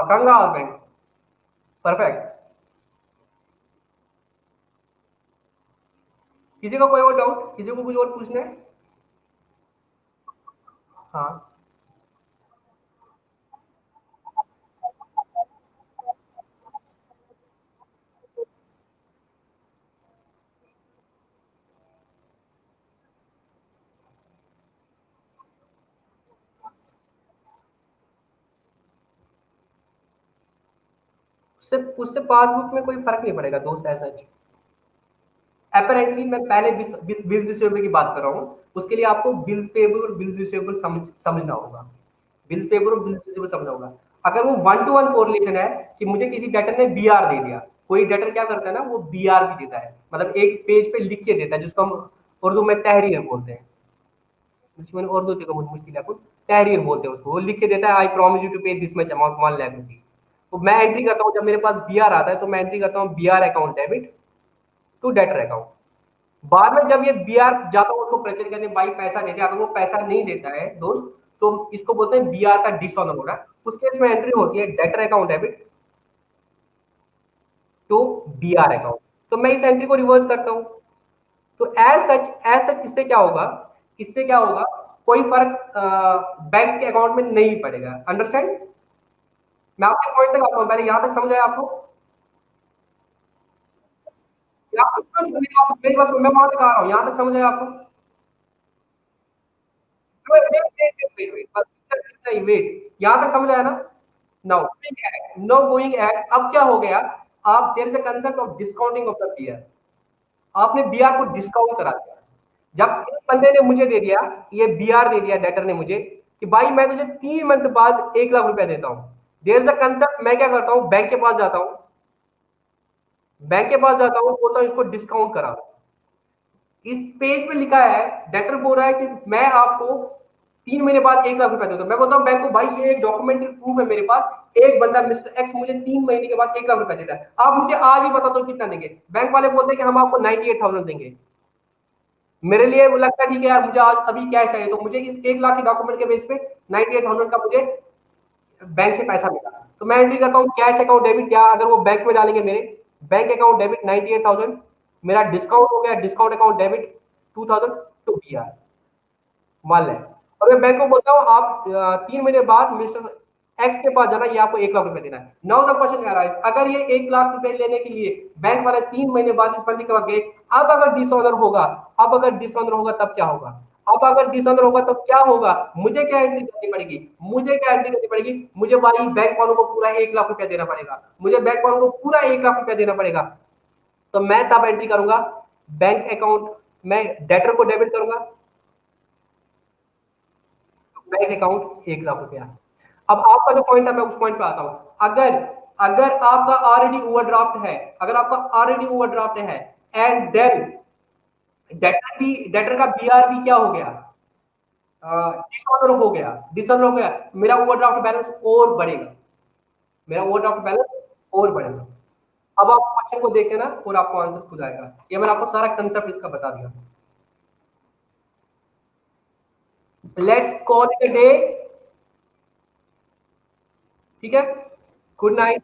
कंगाल बैंक। परफेक्ट। किसी को कोई और डाउट, किसी को कुछ और पूछना है? हाँ। उससे उससे पासबुक में कोई फर्क नहीं पड़ेगा दोस्त, ऐसा। अपेरेंटली मैं पहले बिल्स रिसीवेबल की बात कर रहा हूँ, उसके लिए आपको बिल्स पेबल और बिल्स रिसीवेबल समझना होगा। बिल्स पेबल और बिल्स रिसीवेबल समझना होगा। अगर वो 1 to 1 कोरिलेशन है कि मुझे किसी डेटर ने बीआर दे दिया, कोई डेटर क्या करता है ना, वो बीआर भी देता है, मतलब एक पेज पे लिख के देता है, जिसको हम उर्दू में तहरीर बोलते हैं। मैंने उर्दू देखो बहुत मुश्किल है कुछ, तहरीर बोलते हैं उसको, वो लिख के देता है आई प्रॉमिस यू टू पे this much amount 1 lakh rupees. तो मैं एंट्री करता हूँ, जब मेरे पास बीआर आता है तो मैं एंट्री करता हूँ BR account debit to debtor account. बाद में जब ये बीआर जाता है उसको प्रेजेंट करने, भाई पैसा दे दे, अगर वो पैसा नहीं देता है दोस्त, तो इसको बोलते हैं बीआर का डिसऑनर हो रहा है, उस केस में एंट्री होती है debtor account debit to BR account. तो मैं इस एंट्री को रिवर्स करता हूं। तो एज सच इससे क्या होगा, इससे क्या होगा, कोई फर्क बैंक के अकाउंट में नहीं पड़ेगा। अंडरस्टैंड? मैं आपके पॉइंट तक आता हूं, पहले यहां तक समझ आया आपको? मेरी बात मैं वहां तक आ रहा हूं, यहां तक समझ आया आपको? वेट, यहां तक समझ आया ना? नाउ नो गोइंग एट, अब क्या हो गया, आप there is a concept of discounting of the BR, आपने बीआर को डिस्काउंट करा दिया। जब एक बंदे ने मुझे दे दिया, ये बीआर दे दिया डेटर ने मुझे, कि भाई मैं तुझे 3 मंथ बाद 1 लाख रुपया देता हूं, देयर इज अ कंसेप्ट, मैं क्या करता हूं, बैंक के पास जाता हूं, बैंक के पास जाता हूं, बोलता हूं इसको डिस्काउंट करा। इस पेज पे लिखा है, डेटर बोल रहा है कि मैं आपको 3 महीने बाद 1 लाख रुपया देता हूँ, मैं बोलता हूँ बैंक को भाई ये एक डॉक्यूमेंट्री प्रूफ है मेरे पास, एक बंदा मिस्टर एक्स मुझे 3 महीने के बाद 1 लाख रुपया देता है, आप मुझे आज ही बता दो कितना देंगे। बैंक वाले बोलते हैं कि हम आपको 98,000 देंगे। मेरे लिए वो लगता है ठीक है यार, मुझे आज अभी क्या चाहिए, तो मुझे इस 1 लाख के डॉक्यूमेंट के बेस पे 98,000 का मुझे बैंक से पैसा मिला, तो मैं एंट्री करता हूँ कैश अकाउंट डेबिट, क्या अगर वो बैंक में डालेंगे मेरे, बैंक अकाउंट डेबिट 98,000, मेरा डिस्काउंट हो गया, discount account debit 2,000 to B R, मान लें। और मैं बैंक को बोलता हूँ आप 3 महीने बाद मिस्टर एक्स के पास जाना, ये आपको 1 लाख रुपए देना है। नाउ द क्वेश्चन अराइज, अगर ये 1 लाख रुपए लेने के लिए बैंक वाले 3 महीने बाद इस बंदी के पास गए, अब अगर डिसऑनर होगा, अब अगर डिसऑनर होगा तब क्या होगा, अब अगर डिसऑनर होगा तब क्या होगा, मुझे क्या एंट्री करनी पड़ेगी, मुझे क्या एंट्री करनी पड़ेगी, मुझे भाई बैंक वालों को पूरा 1 लाख रुपया देना पड़ेगा, मुझे बैंक वालों को पूरा 1 लाख रुपया देना पड़ेगा। तो मैं तब एंट्री करूंगा बैंक अकाउंट, मैं डेटर को डेबिट करूंगा, बैंक अकाउंट 1 लाख रुपया। अब आपका जो पॉइंट है मैं उस पॉइंट पे आता हूं, अगर अगर आपका ऑलरेडी ओवरड्राफ्ट है, अगर आपका ऑलरेडी ओवरड्राफ्ट है, एंड देन डेटर का बीआर भी क्या हो गया, डिसऑनर हो गया, डिसऑनर हो गया, मेरा ओवरड्राफ्ट बैलेंस और बढ़ेगा, मेरा ओवरड्राफ्ट बैलेंस और बढ़ेगा। अब आप क्वेश्चन को देखें ना और आपको आंसर खुद आएगा, ये मैंने आपको सारा कंसेप्ट इसका बता दिया। Let's call it a day. ठीक है, गुड नाइट।